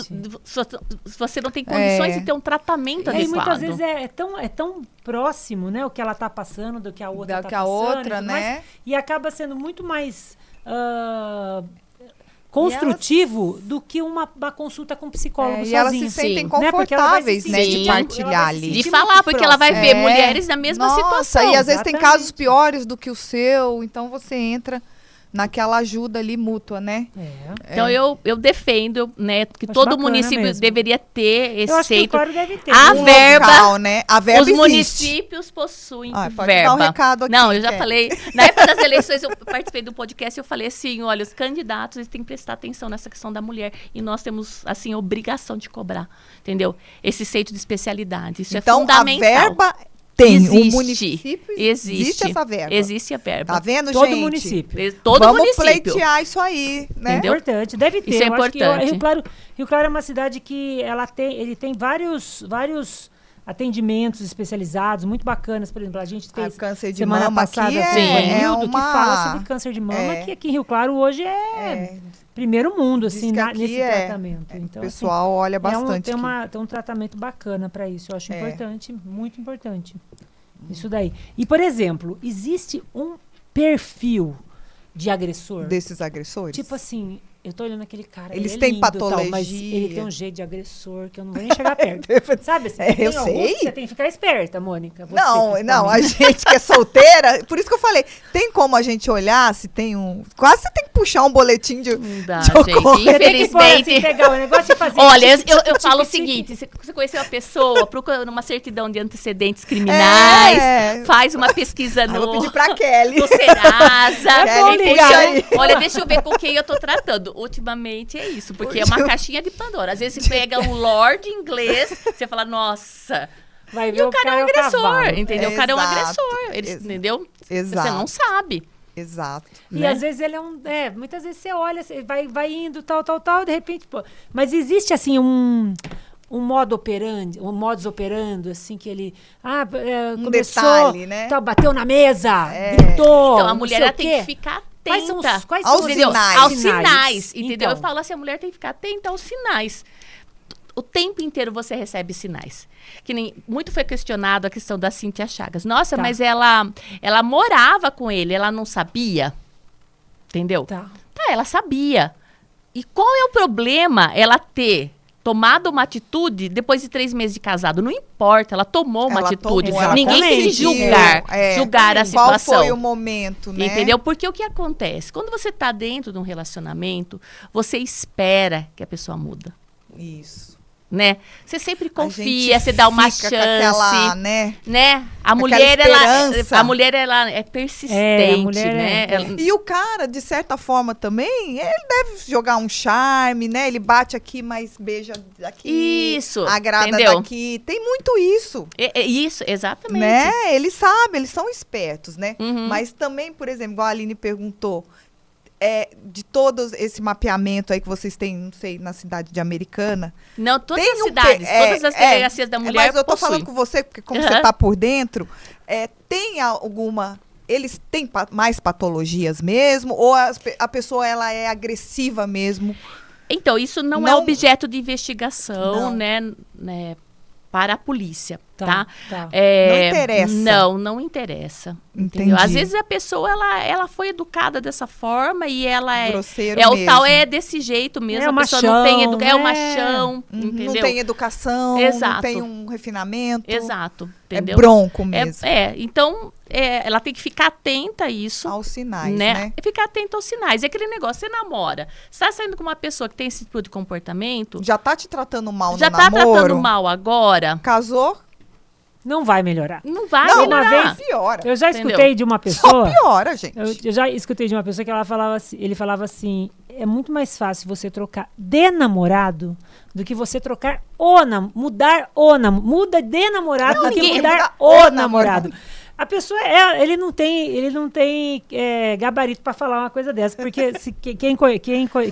se você não tem condições É. de ter um tratamento E adequado. muitas vezes é tão próximo, né, o que ela está passando do que a outra Da está que a passando. outra, e tudo mais, né? e acaba sendo muito mais construtivo do que uma consulta com um psicólogo E elas sozinha. se sentem Sim. Né, porque ela vai se confortáveis, né, sentir- de ela vai partilhar se ali. De sentir falar, muito porque ela vai próxima. ver mulheres na mesma Nossa, situação. e às vezes tem Exatamente. casos piores do que o seu, então você entra naquela ajuda ali mútua, né? Então eu defendo, né, que Acho todo bacana município mesmo. deveria ter esse Eu acho que o centro. Claro deve ter. A Um verba, local, né? A verba Os existe. municípios possuem Pode verba. dar um recado aqui. Não, eu já Kelly. falei. Na época das eleições, eu participei do podcast e eu falei assim, olha, os candidatos eles têm que prestar atenção nessa questão da mulher. E nós temos, assim, a obrigação de cobrar, entendeu? Esse centro de especialidade. Isso Então, é fundamental. a verba tem. Existe. O município existe essa verba. Existe a verba. Tá vendo, Todo gente? município. Todo Vamos município. pleitear isso aí, né? Entendeu? Importante, deve ter. Isso é Eu acho que importante. Rio Claro é uma cidade que ele tem vários atendimentos especializados, muito bacanas. Por exemplo, a gente fez Câncer de semana mama passada aqui com o é Vanildo, uma- que fala sobre câncer de mama, é. que aqui em Rio Claro hoje é primeiro mundo, Diz assim, que aqui nesse é- tratamento. Então, O pessoal olha assim, bastante aqui. tem um tratamento bacana para isso. Eu acho É. importante, muito importante. Isso daí. E, por exemplo, existe um perfil de agressor. Desses agressores. Tipo assim, eu tô olhando aquele cara. Eles ele é têm lindo, tal, patologia. mas ele tem um jeito de agressor que eu não vou nem chegar perto. Sabe assim? É, tem eu alguns sei. que você tem que ficar esperta, Mônica. Você, Não, a principalmente. gente que é solteira, por isso que eu falei, tem como a gente olhar se tem um... Quase você tem que puxar um boletim de... Não dá, de ocorrência. gente. Você tem que pôr assim, Infelizmente. pegar o negócio e fazer. Olha, tique, eu tique, falo o tique, seguinte: se você conhecer uma pessoa, procura uma certidão de antecedentes criminais, É. faz uma pesquisa Eu vou no, pedir pra Kelly. no Serasa. É bom ligar aí. Olha, deixa eu ver com quem eu tô tratando. Ultimamente é isso, porque é uma caixinha de Pandora. Às vezes você pega um lord inglês, você fala, nossa. Vai ver E o cara é um agressor, cavalo. entendeu? O cara é um Exato. agressor, entendeu? Exato. Você não sabe. Exato. E né? às vezes ele é um. Muitas vezes você olha, você vai indo, tal, de repente. Pô, mas existe assim um modus operandi, assim, que ele. Começou, detalhe, né? Tal, bateu na mesa, gritou. Então a não mulher sei ela o tem quê. que ficar Quais são atenta. os, quais Aos são os Entendeu? sinais. Aos sinais, entendeu? Então. Eu falo assim, a mulher tem que ficar atenta aos sinais. O tempo inteiro você recebe sinais. Que nem muito foi questionado a questão da Cíntia Chagas. Nossa, Tá. mas ela morava com ele, ela não sabia. Entendeu? Tá. Tá, ela sabia. E qual é o problema ela ter tomado uma atitude depois de 3 meses de casado? Não importa, ela tomou uma Ela atitude. tomou, ela Ninguém tem que conseguiu, julgar a Qual situação. foi o momento, né? Entendeu? Porque o que acontece? Quando você está dentro de um relacionamento, você espera que a pessoa muda, Isso. né? Você sempre A confia, gente você dá uma fica chance, com aquela, né? né? A aquela mulher, esperança. a mulher, ela é persistente, É, a mulher né? é- Ela- E o cara, de certa forma também, ele deve jogar um charme, né? Ele bate aqui, mas beija daqui. Isso, Agrada entendeu? daqui. Tem muito isso. Isso, exatamente. Né? Eles sabem, eles são espertos, né? Uhum. Mas também, por exemplo, igual a Aline perguntou, de todo esse mapeamento aí que vocês têm, não sei, na cidade de Americana. Não, todas tem as um cidades, todas as delegacias da mulher Mas eu tô possuem. falando com você, porque como Aham. você tá por dentro, tem alguma... Eles têm mais patologias mesmo? Ou a pessoa, ela é agressiva mesmo? Então, isso não é Não- objeto de investigação, Não. né? para a polícia, Tá, tá? tá. Não interessa. Não interessa. Entendi. Entendeu? Às vezes a pessoa, ela foi educada dessa forma e ela Grosseiro é o mesmo. tal, é desse jeito mesmo. É o a pessoa não tem machão, é o né? machão, Uhum, entendeu? não tem educação, não Exato. tem um refinamento. Exato, É entendeu? bronco mesmo. Então, ela tem que ficar atenta a isso. Aos sinais, Né? né? E ficar atenta aos sinais. É aquele negócio, você namora, você tá saindo com uma pessoa que tem esse tipo de comportamento, Já tá te tratando mal já no tá namoro? tratando mal agora, Casou? Não vai melhorar. não vai Não, melhorar. uma vez- piora. Eu já Entendeu? escutei de uma Só pessoa... piora, gente. Eu já escutei de uma pessoa que ele falava assim, é muito mais fácil você trocar de namorado do que você trocar muda de namorado do que ninguém mudar muda o o namorado. A pessoa, ele não tem gabarito para falar uma coisa dessa, porque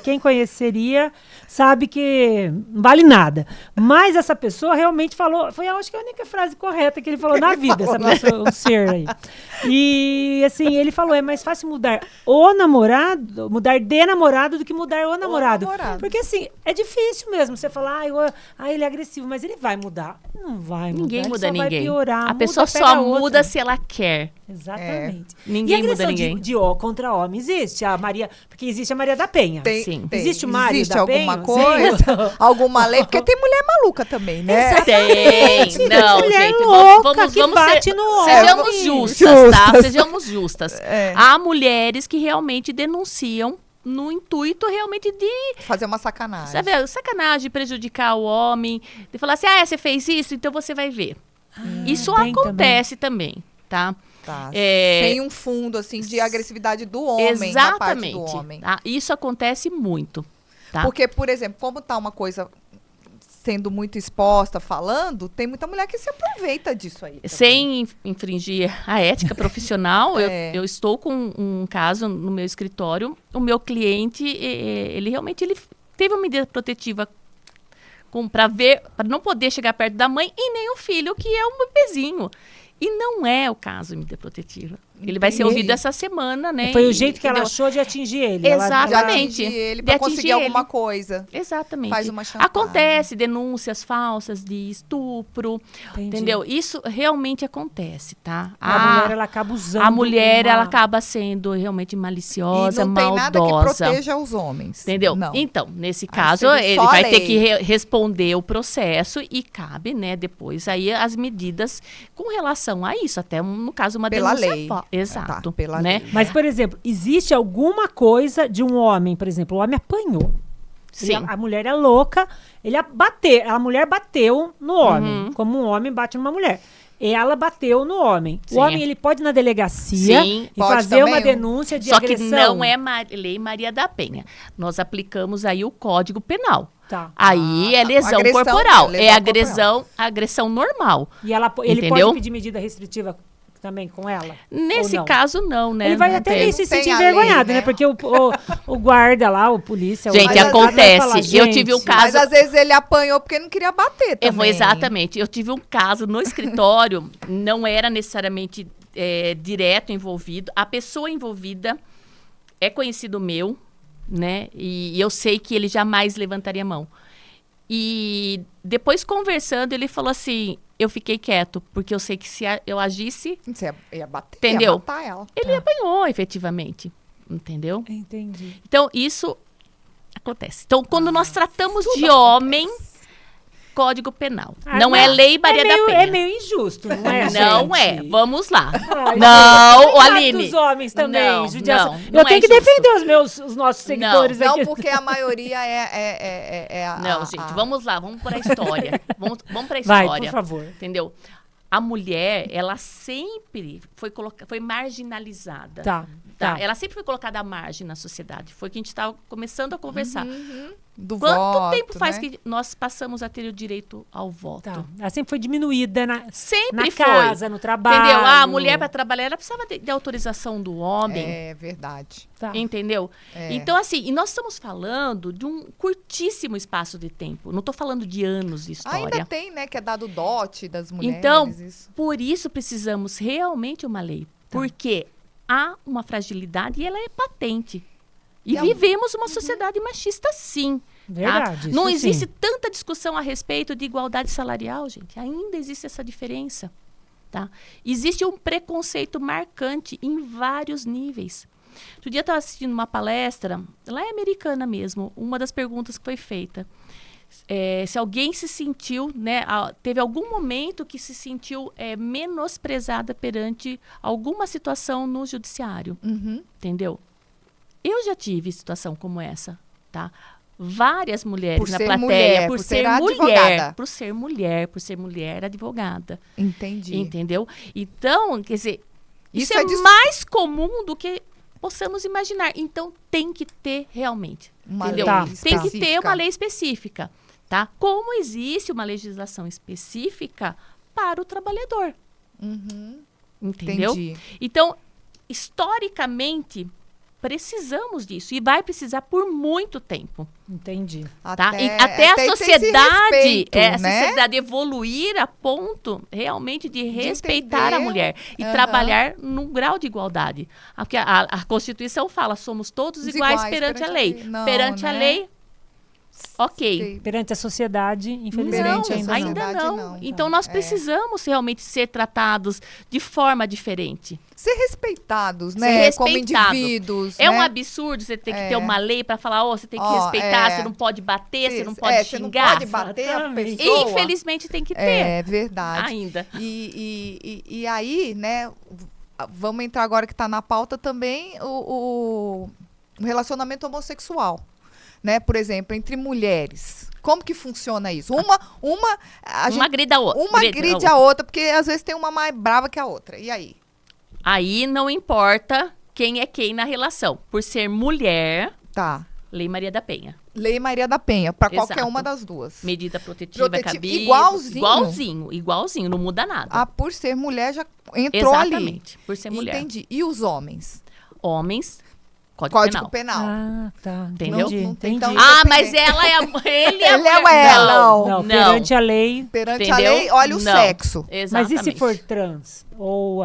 quem conheceria sabe que não vale nada. Mas essa pessoa realmente falou, foi acho que a única frase correta que ele falou na vida, essa pessoa, um ser aí. E assim, ele falou, é mais fácil mudar de namorado do que mudar o namorado. Porque assim, é difícil mesmo você falar, ele é agressivo, mas ele vai mudar. Não vai mudar. Ninguém ele muda só vai ninguém. piorar. A pessoa pega só outra. muda se ela quer. Exatamente. Ninguém e muda agressão ninguém. de contra homem existe? A Maria, porque existe a Maria da Penha. Sim. Existe o Mário Existe da alguma Penha? coisa? Sim. Alguma lei? Porque tem mulher maluca também, né? Tem. Não, mulher gente, louca que vamos bate ser, no homem. sejamos justas, tá? Sejamos justas. É. Há mulheres que realmente denunciam no intuito realmente de, Fazer uma sacanagem. sabe, sacanagem, de prejudicar o homem, de falar assim, você fez isso, então você vai ver. Isso tem acontece também, tá? Tá. É, Sem um fundo, assim, de agressividade do homem, da parte do exatamente. homem. Tá? Isso acontece muito, tá? Porque, por exemplo, como tá uma coisa sendo muito exposta, falando, tem muita mulher que se aproveita disso aí. também. Sem infringir a ética profissional, É. eu estou com um caso no meu escritório. O meu cliente, ele realmente teve uma medida protetiva para não poder chegar perto da mãe e nem o filho, que é um bebezinho. E não é o caso de medida protetiva. Ele vai ser Entendi. ouvido essa semana, né? Foi o jeito que ela entendeu? achou de atingir ele. Exato. Já Exatamente. atingir ele De pra atingir conseguir alguma ele. coisa. Exatamente. Faz uma chantagem. Acontece denúncias falsas de estupro, Entendi. entendeu? Isso realmente acontece, tá? A mulher, ela acaba usando. A mulher, uma- ela acaba sendo realmente maliciosa, E não tem nada que maldosa. proteja os homens. Entendeu? Não. Então, nesse Aí caso, seria ele só a vai lei. ter que responder o processo e cabe, né, depois aí as medidas com relação a isso, até no caso uma Pela denúncia. lei. Exato, Tá, pela né? lei. Mas, por exemplo, existe alguma coisa de um homem, por exemplo, o homem apanhou. Sim. A mulher é louca, a mulher bateu no homem, como um homem bate numa mulher. Ela bateu no homem. Sim. O homem, ele pode ir na delegacia Sim, e pode fazer uma também. denúncia de Só agressão. que não é Lei Maria da Penha. Nós aplicamos aí o Código Penal. Tá. Aí é tá. lesão Agressão, corporal, lesão é agressão normal. E ele Entendeu? pode pedir medida restritiva também com ela? Nesse Ou não? caso, não, né? Ele vai Não até tem. se Tem sentir a lei, envergonhado, né? né? Porque o guarda lá, o polícia... Gente, o delegado vai acontece. falar, Eu tive um "Gente, caso- Mas às vezes ele apanhou porque não queria bater Eu também. vou exatamente. Eu tive um caso no escritório, não era necessariamente direto envolvido. A pessoa envolvida é conhecido meu, né? E eu sei que ele jamais levantaria a mão. E depois conversando, ele falou assim: eu fiquei quieto, porque eu sei que se eu agisse, Você ia bater, Entendeu? ia matar ela. ele apanhou efetivamente. Entendeu? Entendi. Então, isso acontece. Então, quando nós tratamos de homem, Código Penal. Não é Lei Maria da Penha. É meio injusto, não é, Não gente? é. Vamos lá. Ai, Não, coitado Aline. dos homens também, Não, judiação. não Eu tenho é que justo. defender os nossos seguidores Não, aqui. porque a maioria é a... Não, gente, vamos lá, vamos para a história. Vamos para a Vai, história. por favor. Entendeu? A mulher, ela sempre foi marginalizada. Tá. Ela sempre foi colocada à margem na sociedade. Foi o que a gente estava começando a conversar. Do Quanto voto, tempo faz né? que nós passamos a ter o direito ao voto? Tá. Ela sempre foi diminuída Sempre na foi. casa, no trabalho. Entendeu? A mulher para trabalhar, ela precisava de autorização do homem. É verdade. Tá. Entendeu? É. Então, assim, e nós estamos falando de um curtíssimo espaço de tempo. Não estou falando de anos de história. Ainda tem, né, que é dado dote das mulheres. Então, isso. por isso precisamos realmente uma lei. Tá. Porque há uma fragilidade e ela é patente. E E a- vivemos uma sociedade machista, sim. Verdade. Não isso existe sim. tanta discussão a respeito de igualdade salarial, gente. Ainda existe essa diferença. Tá? Existe um preconceito marcante em vários níveis. Outro dia eu estava assistindo uma palestra, lá é americana mesmo, uma das perguntas que foi feita. Se alguém se sentiu, né, teve algum momento que se sentiu menosprezada perante alguma situação no judiciário. Entendeu? Eu já tive situação como essa, tá? Várias mulheres na plateia, por ser mulher advogada. Entendi. Entendeu? Então, quer dizer, isso Isso é é mais comum do que possamos imaginar. Então, tem que ter realmente, Uma entendeu? lei Tem que ter específica. uma lei específica, tá? Como existe uma legislação específica para o trabalhador. Entendeu? Entendi. Então, historicamente, precisamos disso. E vai precisar por muito tempo. Entendi. Tá? Até a ter esse sociedade, respeito, a né? sociedade evoluir a ponto realmente de respeitar entender. a mulher e trabalhar num grau de igualdade. Porque a Constituição fala, somos todos iguais perante a lei. Não, Perante a né? lei, ok. Perante a sociedade, infelizmente, Perante a ainda ainda sociedade, não. não. Então, nós precisamos realmente ser tratados de forma diferente. Ser respeitados, Ser né? Como respeitado. indivíduos, É né? um absurdo você ter que ter uma lei para falar, você tem que Ó, respeitar, você não pode bater, você não pode Você não xingar. pode bater a Exatamente. pessoa. Infelizmente tem que ter. É verdade. Ainda. E aí, né, vamos entrar agora que está na pauta também o relacionamento homossexual, né? Por exemplo, entre mulheres. Como que funciona isso? Uma Grida a outra. uma gride a outra, porque às vezes tem uma mais brava que a outra. E aí? Aí não importa quem é quem na relação. Por ser mulher, Tá. Lei Maria da Penha. Lei Maria da Penha, para qualquer Exato. uma das duas. Medida protetiva Protetiva, cabível. Igualzinho, não muda nada. Ah, por ser mulher já entrou ali. Exatamente, por ser mulher. Entendi. E os homens? Homens, Código Código Penal. Penal. Ah, tá. Entendeu? Entendi, Não tem entendi. tão- Ah, mas ela é ele é Ele é mulher. ela, Não, Não. perante a lei. Perante Entendeu? a lei, olha o Não. sexo. Mas Exatamente. e se for trans? Ou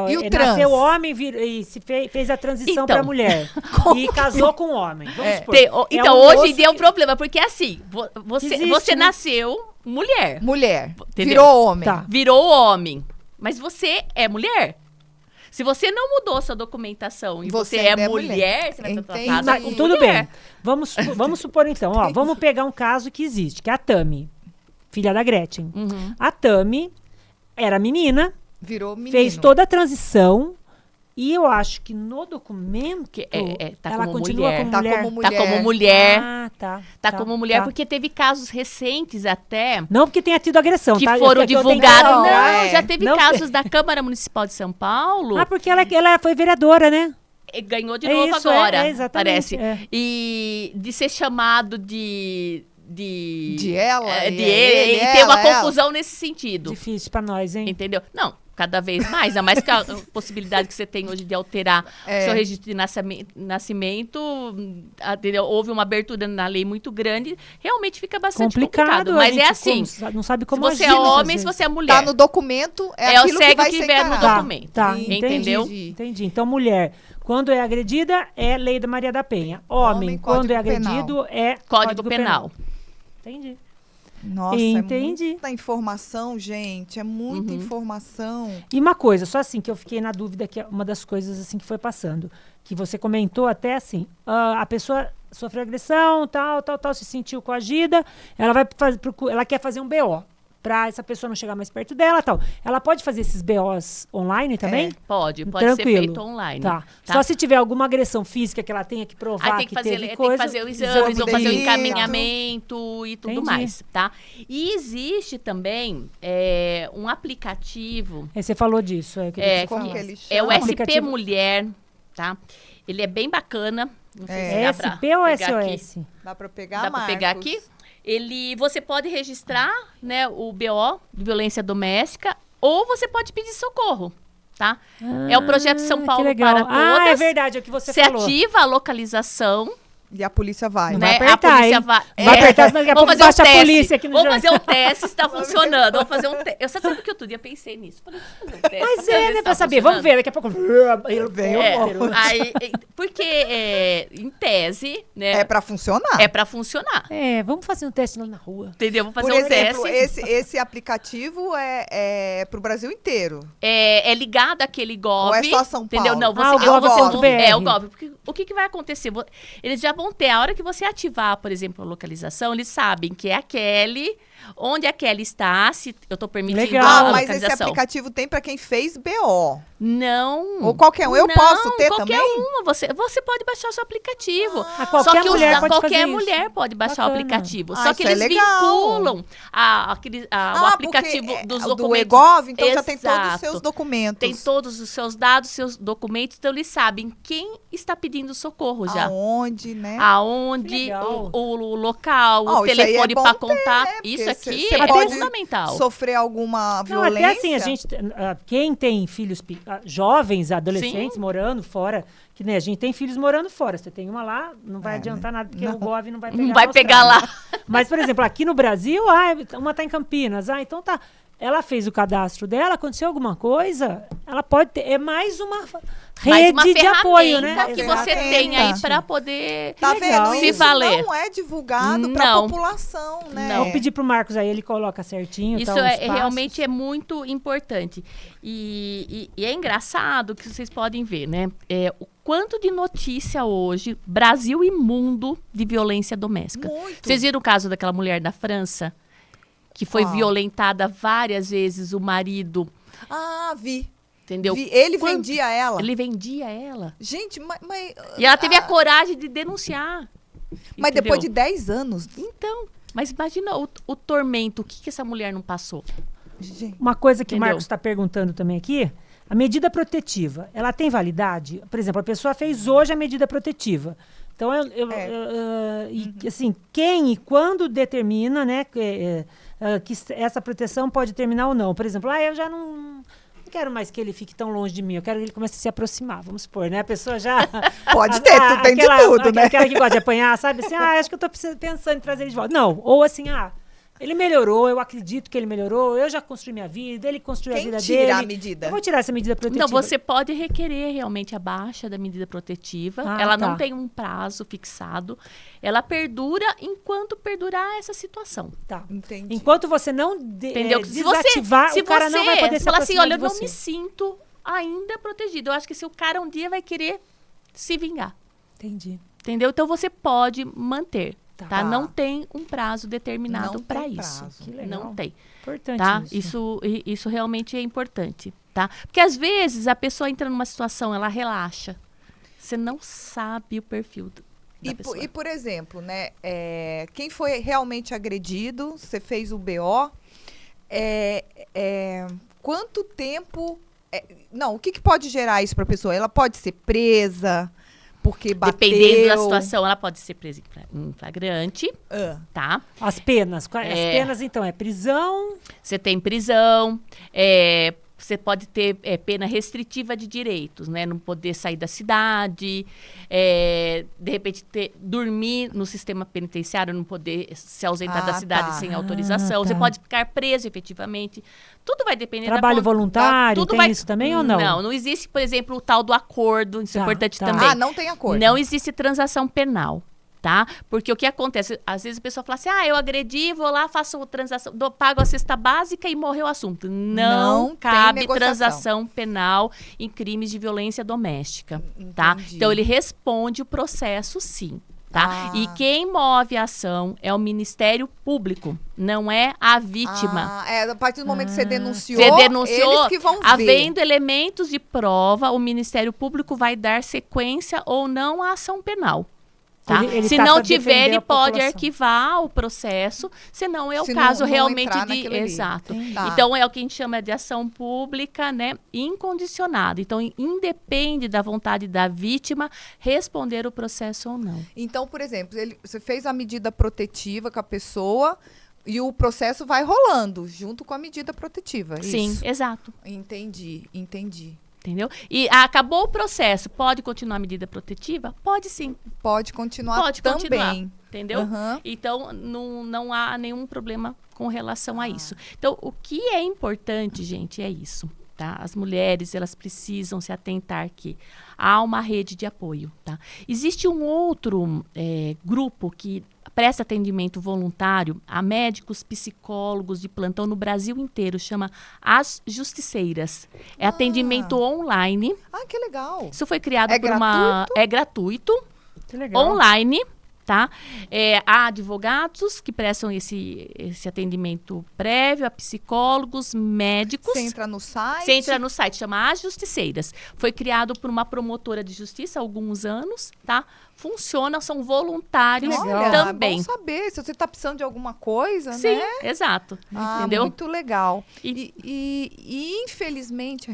E o trans? nasceu homem e se fez a transição Então. para mulher. E casou com um homem. Vamos supor. Então, um hoje moço em dia é um que- problema, porque assim, Existe, você né? nasceu mulher, Mulher. Entendeu? Virou homem. Tá. virou homem, mas você é mulher. Se você não mudou sua documentação e Você você é ainda é mulher, mulher. você vai ser Entendi. tratada Mas, como tudo mulher. bem. Vamos supor então, ó, vamos pegar um caso que existe, que é a Tami, filha da Gretchen. Uhum. A Tami era menina, Virou menino. fez toda a transição e eu acho que no documento tá ela como continua mulher. como Tá mulher. como mulher. Tá como mulher. Ah, tá. Tá como mulher, tá. porque teve casos recentes até Não porque tenha tido agressão, que tá? foram É que eu tenho que divulgados. lembrar. Não, é. já teve Não- casos da Câmara Municipal de São Paulo. Ah, porque ela foi vereadora, né? Ganhou de É novo isso, agora, exatamente, parece. é. E de ser chamado de ela, de ele, e ter uma ela. confusão nesse sentido. Difícil pra nós, hein? Entendeu? Não, cada vez mais. Ainda mais que a possibilidade que você tem hoje de alterar o seu registro de nascimento, entendeu? Houve uma abertura na lei muito grande, realmente fica bastante complicado. a Mas gente é assim, não sabe se como você agir é muitas homem, se vezes. você é mulher. Tá no documento, é É o aquilo que segue vai que ser tiver no encarado. documento. Tá, Entendeu? Entendi. Então, mulher, quando é agredida, é lei da Maria da Penha. Homem, quando é Código agredido, é Código Penal. Entendi. Nossa, Entendi. é muita informação, gente. É muita informação. E uma coisa, só assim, que eu fiquei na dúvida, que é uma das coisas assim que foi passando, que você comentou até assim, a pessoa sofreu agressão, tal, se sentiu coagida, ela vai ela quer fazer um BO para essa pessoa não chegar mais perto dela, tal. Ela pode fazer esses BOs online também? Pode Tranquilo. ser feito online. Tá. Só se tiver alguma agressão física que ela tenha que provar Aí tem que fazer, teve tem coisa, que fazer o exame, vão fazer o delito. encaminhamento e tudo Entendi. mais, tá? E existe também um aplicativo, Você falou disso. Eu queria que você Como que falasse. ele é o chama? SP Aplicativo. Mulher, tá? Ele é bem bacana. Não sei se É dá pra SP ou pegar aqui. SOS? Dá pra pegar, Dá para pegar Marcos? aqui? Você pode registrar, né, o BO de violência doméstica ou você pode pedir socorro, tá? É o projeto São Ah, Paulo que legal. para Todas. Ah, é verdade, é o que você Você falou. ativa a localização, E a polícia vai. Não vai né? apertar, A polícia hein? vai. Vai apertar, senão daqui a pouco baixa a teste. polícia aqui no Vamos jornal. fazer um teste se está funcionando. Vamos fazer um teste. Eu sabe que outro dia pensei nisso. Falei, deixa eu fazer um teste. Mas pra ver é, se né, tá pra saber. Vamos ver, daqui a pouco vem o É, monstro. aí, porque, em tese, né? É pra funcionar. É pra funcionar. É, vamos fazer um teste lá na rua. Entendeu? Vou fazer Por um exemplo, teste. esse aplicativo é pro Brasil inteiro. É ligado àquele Gov. Ou é só São Entendeu? Paulo? Não, você, Ah, o ou você Gov.br. É o Gov. Porque o que vai acontecer? Eles já vão ter, a hora que você ativar, por exemplo, a localização, eles sabem que é a Kelly, onde a Kelly está, se eu estou permitindo Legal. a Mas esse localização. aplicativo tem pra quem fez BO. Não. Ou qualquer um. Eu Não, posso ter qualquer também? uma. Você pode baixar o seu aplicativo. Ah, qualquer Só que mulher pode qualquer fazer mulher isso. pode baixar Bacana. o aplicativo. Ah, Só que isso é eles legal. vinculam o aplicativo porque dos do documentos. EGOV, então já tem todos os Exato. seus documentos. Tem todos os seus dados, seus documentos, então eles sabem quem está pedindo socorro já. Aonde, né? Que Aonde, legal. o local, Ó, o isso aí é telefone bom para ter, contar. né? Porque Isso cê- aqui cê é pode fundamental. Sofrer alguma Não, violência. até assim, a gente, quem tem filhos jovens, adolescentes Sim. morando fora, que né, a gente tem filhos morando fora. Você tem uma lá, não vai É, adiantar nada, porque Não. o Gov não vai pegar Não vai na pegar Austrália. lá. Mas, por exemplo, aqui no Brasil, uma tá em Campinas. Então tá. Ela fez o cadastro dela, aconteceu alguma coisa, ela pode ter. É mais uma Mais rede uma de ferramenta apoio, né? que Exato. você tem aí Exato. para poder Tá legal. vendo? se Isso valer. não é divulgado pra Não. população, né? Não. Vou pedir pro Marcos aí, ele coloca certinho. Isso tá, os passos. realmente é muito importante. E é engraçado que vocês podem ver, né? O quanto de notícia hoje, Brasil e mundo, de violência doméstica. Muito. Vocês viram o caso daquela mulher da França? Que foi Qual? violentada várias vezes, o marido, Ah, vi. entendeu? Ele Quanto- vendia ela. Ele vendia ela. Gente, mas E ela teve a coragem de denunciar. mas entendeu? depois de 10 anos. Então, mas imagina o tormento, o que essa mulher não passou? Gente, Uma coisa que o Entendeu? Marcos está perguntando também aqui, a medida protetiva, ela tem validade? Por exemplo, a pessoa fez hoje a medida protetiva. Então, assim, quem e quando determina, né, que essa proteção pode terminar ou não? Por exemplo, eu já não quero mais que ele fique tão longe de mim, eu quero que ele comece a se aproximar, vamos supor, né? A pessoa já... Pode ter, tu tem de tudo, né? Aquela que gosta de apanhar, sabe? Assim, acho que eu tô pensando em trazer ele de volta. Não, ou assim, ele melhorou, eu acredito que ele melhorou, eu já construí minha vida, ele construiu a Quem vida tira dele. a medida? Eu vou tirar essa medida protetiva. Não, você pode requerer realmente a baixa da medida protetiva. Ela tá. não tem um prazo fixado. Ela perdura enquanto perdurar essa situação. Tá. Entendi. Enquanto você não Entendeu? desativar, o cara não vai poder se falar assim, aproximar olha, eu de não você. me sinto ainda protegido. Eu acho que se o cara um dia vai querer se vingar. Entendi. Entendeu? Então você pode manter. Tá. Tá? Não tem um prazo determinado Não para tem isso. prazo. Que legal. Não tem. Importante Tá? isso. Isso realmente é importante, tá? Porque às vezes a pessoa entra numa situação, ela relaxa. Você não sabe o perfil da pessoa. E, por exemplo, né, quem foi realmente agredido, você fez o BO, quanto tempo... o que pode gerar isso para a pessoa? Ela pode ser presa porque bateu... Dependendo da situação, ela pode ser presa em flagrante, tá? As penas. As penas, então, é prisão... Você tem prisão, você pode ter pena restritiva de direitos, né? Não poder sair da cidade, de repente dormir no sistema penitenciário, não poder se ausentar da cidade sem autorização. Você tá. pode ficar preso efetivamente. Tudo vai depender Trabalho voluntário, tudo tem isso também ou não? Não existe, por exemplo, o tal do acordo, isso é Tá, importante tá. também. não tem acordo. Não existe transação penal, tá? Porque o que acontece? Às vezes a pessoa fala assim, eu agredi, vou lá, faço transação, pago a cesta básica e morreu o assunto. Não tem cabe negociação. transação penal em crimes de violência doméstica, tá? Entendi. Então ele responde o processo, sim. Tá? E quem move a ação é o Ministério Público, não é a vítima. A partir do momento que você denunciou, Você denunciou, eles que vão ver. havendo elementos de prova, o Ministério Público vai dar sequência ou não à ação penal. Tá? Ele Se tá não pra tiver, defender ele a pode população. arquivar o processo, senão é o Se caso não realmente entrar de... naquilo ali. Exato. Entendi. Tá. Então, é o que a gente chama de ação pública, né, incondicionada. Então, independe da vontade da vítima responder o processo ou não. Então, por exemplo, você fez a medida protetiva com a pessoa e o processo vai rolando junto com a medida protetiva. Sim, Isso. exato. Entendi. Entendeu? E acabou o processo, pode continuar a medida protetiva? Pode sim. Pode continuar também. Entendeu? Uhum. Então, não há nenhum problema com relação a isso. Então, o que é importante, gente, é isso. Tá? As mulheres, elas precisam se atentar que há uma rede de apoio. Tá? Existe um outro grupo que presta atendimento voluntário a médicos, psicólogos de plantão no Brasil inteiro, chama As Justiceiras. É atendimento online. Ah, que legal. Isso foi criado É por uma... É gratuito, Que legal. online, tá? Há advogados que prestam esse atendimento prévio, a psicólogos, médicos. Você entra no site. Você entra no site, chama As Justiceiras. Foi criado por uma promotora de justiça há alguns anos, tá? Funciona, são voluntários Legal. também. É bom saber, se você está precisando de alguma coisa, Sim, né? exato. Ah, Entendeu? muito legal. E- E, infelizmente,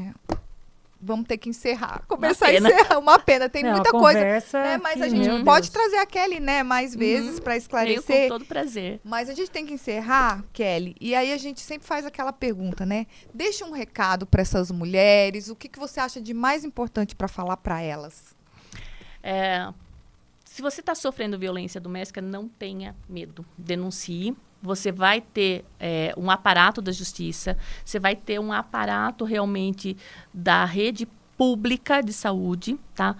vamos ter que encerrar. Começar a pena. encerrar. Uma pena, tem Não, muita a coisa. conversa Né? Mas que, a gente meu pode Deus. trazer a Kelly, né, mais vezes para Veio esclarecer. com todo prazer. Mas a gente tem que encerrar, Kelly, e aí a gente sempre faz aquela pergunta, né? Deixa um recado para essas mulheres, o que você acha de mais importante para falar para elas? Se você está sofrendo violência doméstica, não tenha medo. Denuncie. Você vai ter um aparato da justiça, você vai ter um aparato realmente da rede pública de saúde, tá?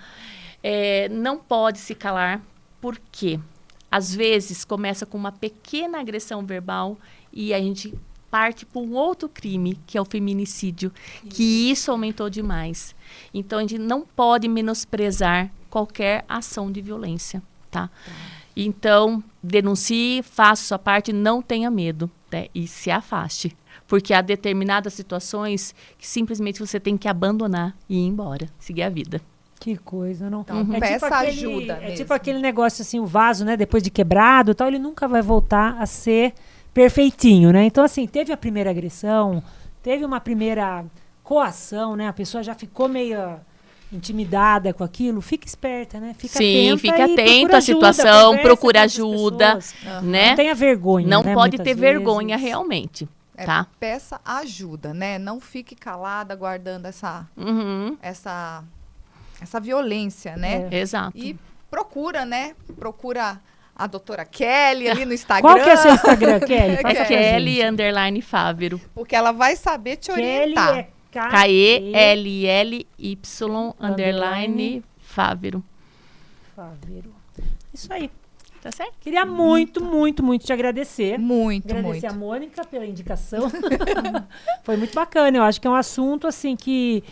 Não pode se calar, porque às vezes começa com uma pequena agressão verbal e a gente parte para um outro crime, que é o feminicídio, que isso aumentou demais. Então, a gente não pode menosprezar qualquer ação de violência, tá? Então, denuncie, faça sua parte, não tenha medo, né? E se afaste. Porque há determinadas situações que simplesmente você tem que abandonar e ir embora, seguir a vida. Que coisa, não? Então, peça ajuda É mesmo. tipo aquele negócio assim, o vaso, né? Depois de quebrado e tal, ele nunca vai voltar a ser perfeitinho, né? Então, assim, teve a primeira agressão, teve uma primeira coação, né? A pessoa já ficou meio intimidada com aquilo. Fica esperta, né? Fica Sim, atenta fique e atento procura à situação, conversa procura com outras ajuda, pessoas. né? Não tenha vergonha, Não né? pode Muitas ter vezes. vergonha realmente, tá? Peça ajuda, né? Não fique calada guardando Uhum, essa violência, né? exato. E procura, né? Procura a doutora Kelly ali no Instagram. Qual que é o seu Instagram, Kelly? Passa pra Kelly gente. _Fávero. Porque ela vai saber te Kelly orientar. é KELLY Fávero. Fávero. Isso aí. Tá certo? Queria muito te agradecer. Muito, Agradecer muito. a Mônica pela indicação. Foi muito bacana. Eu acho que é um assunto assim que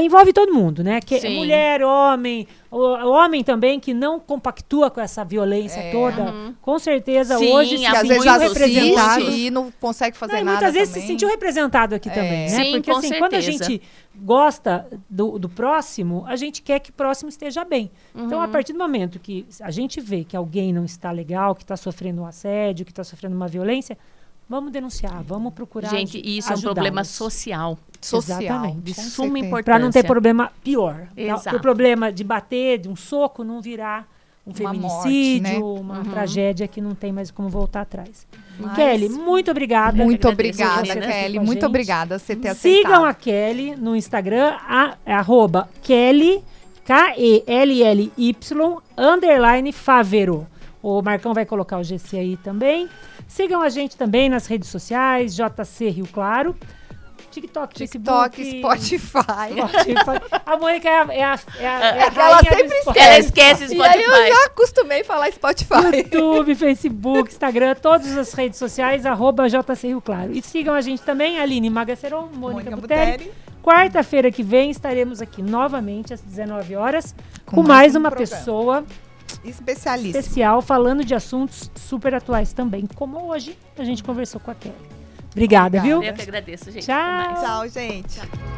envolve todo mundo, né? Que Sim. mulher, homem, o homem também que não compactua com essa violência toda. Com certeza Sim, hoje se que Que às sentiu vezes representado. assiste e não consegue fazer Não, e nada muitas vezes também. se sentiu representado aqui também, né? Sim, Porque com assim, quando a certeza. gente gosta do próximo, a gente quer que o próximo esteja bem. Então, a partir do momento que a gente vê que alguém não está legal, que está sofrendo um assédio, que está sofrendo uma violência, vamos denunciar, vamos procurar Gente, isso é um problema ajudá-los. social, Social. Exatamente. de Com suma certeza. importância. Para não ter problema pior. Exato. O problema de bater, de um soco, não virar um Uma feminicídio, morte, né? uma tragédia que não tem mais como voltar atrás. Mas- Kelly, muito obrigada. Muito agradeço, obrigada, meninas. Kelly. Com a Muito gente. obrigada por você ter aceitado. Sigam a Kelly no Instagram, @ Kelly, KELLY _Fávero. O Marcão vai colocar o GC aí também. Sigam a gente também nas redes sociais, JC Rio Claro. TikTok, TikTok, Facebook, Spotify. A Mônica é a Ela rainha do sempre Spotify. Ela esquece E aí eu Spotify. já acostumei a falar Spotify. YouTube, Facebook, Instagram, todas as redes sociais, @JC Rio Claro. E sigam a gente também, Aline Magaceron, Mônica Buteri. Quarta-feira que vem estaremos aqui novamente às 19 horas com mais uma programa. pessoa Especialista. especial falando de assuntos super atuais também, como hoje a gente conversou com a Kelly. Obrigada, viu? Eu que agradeço, gente. Tchau. Até mais. Tchau, gente.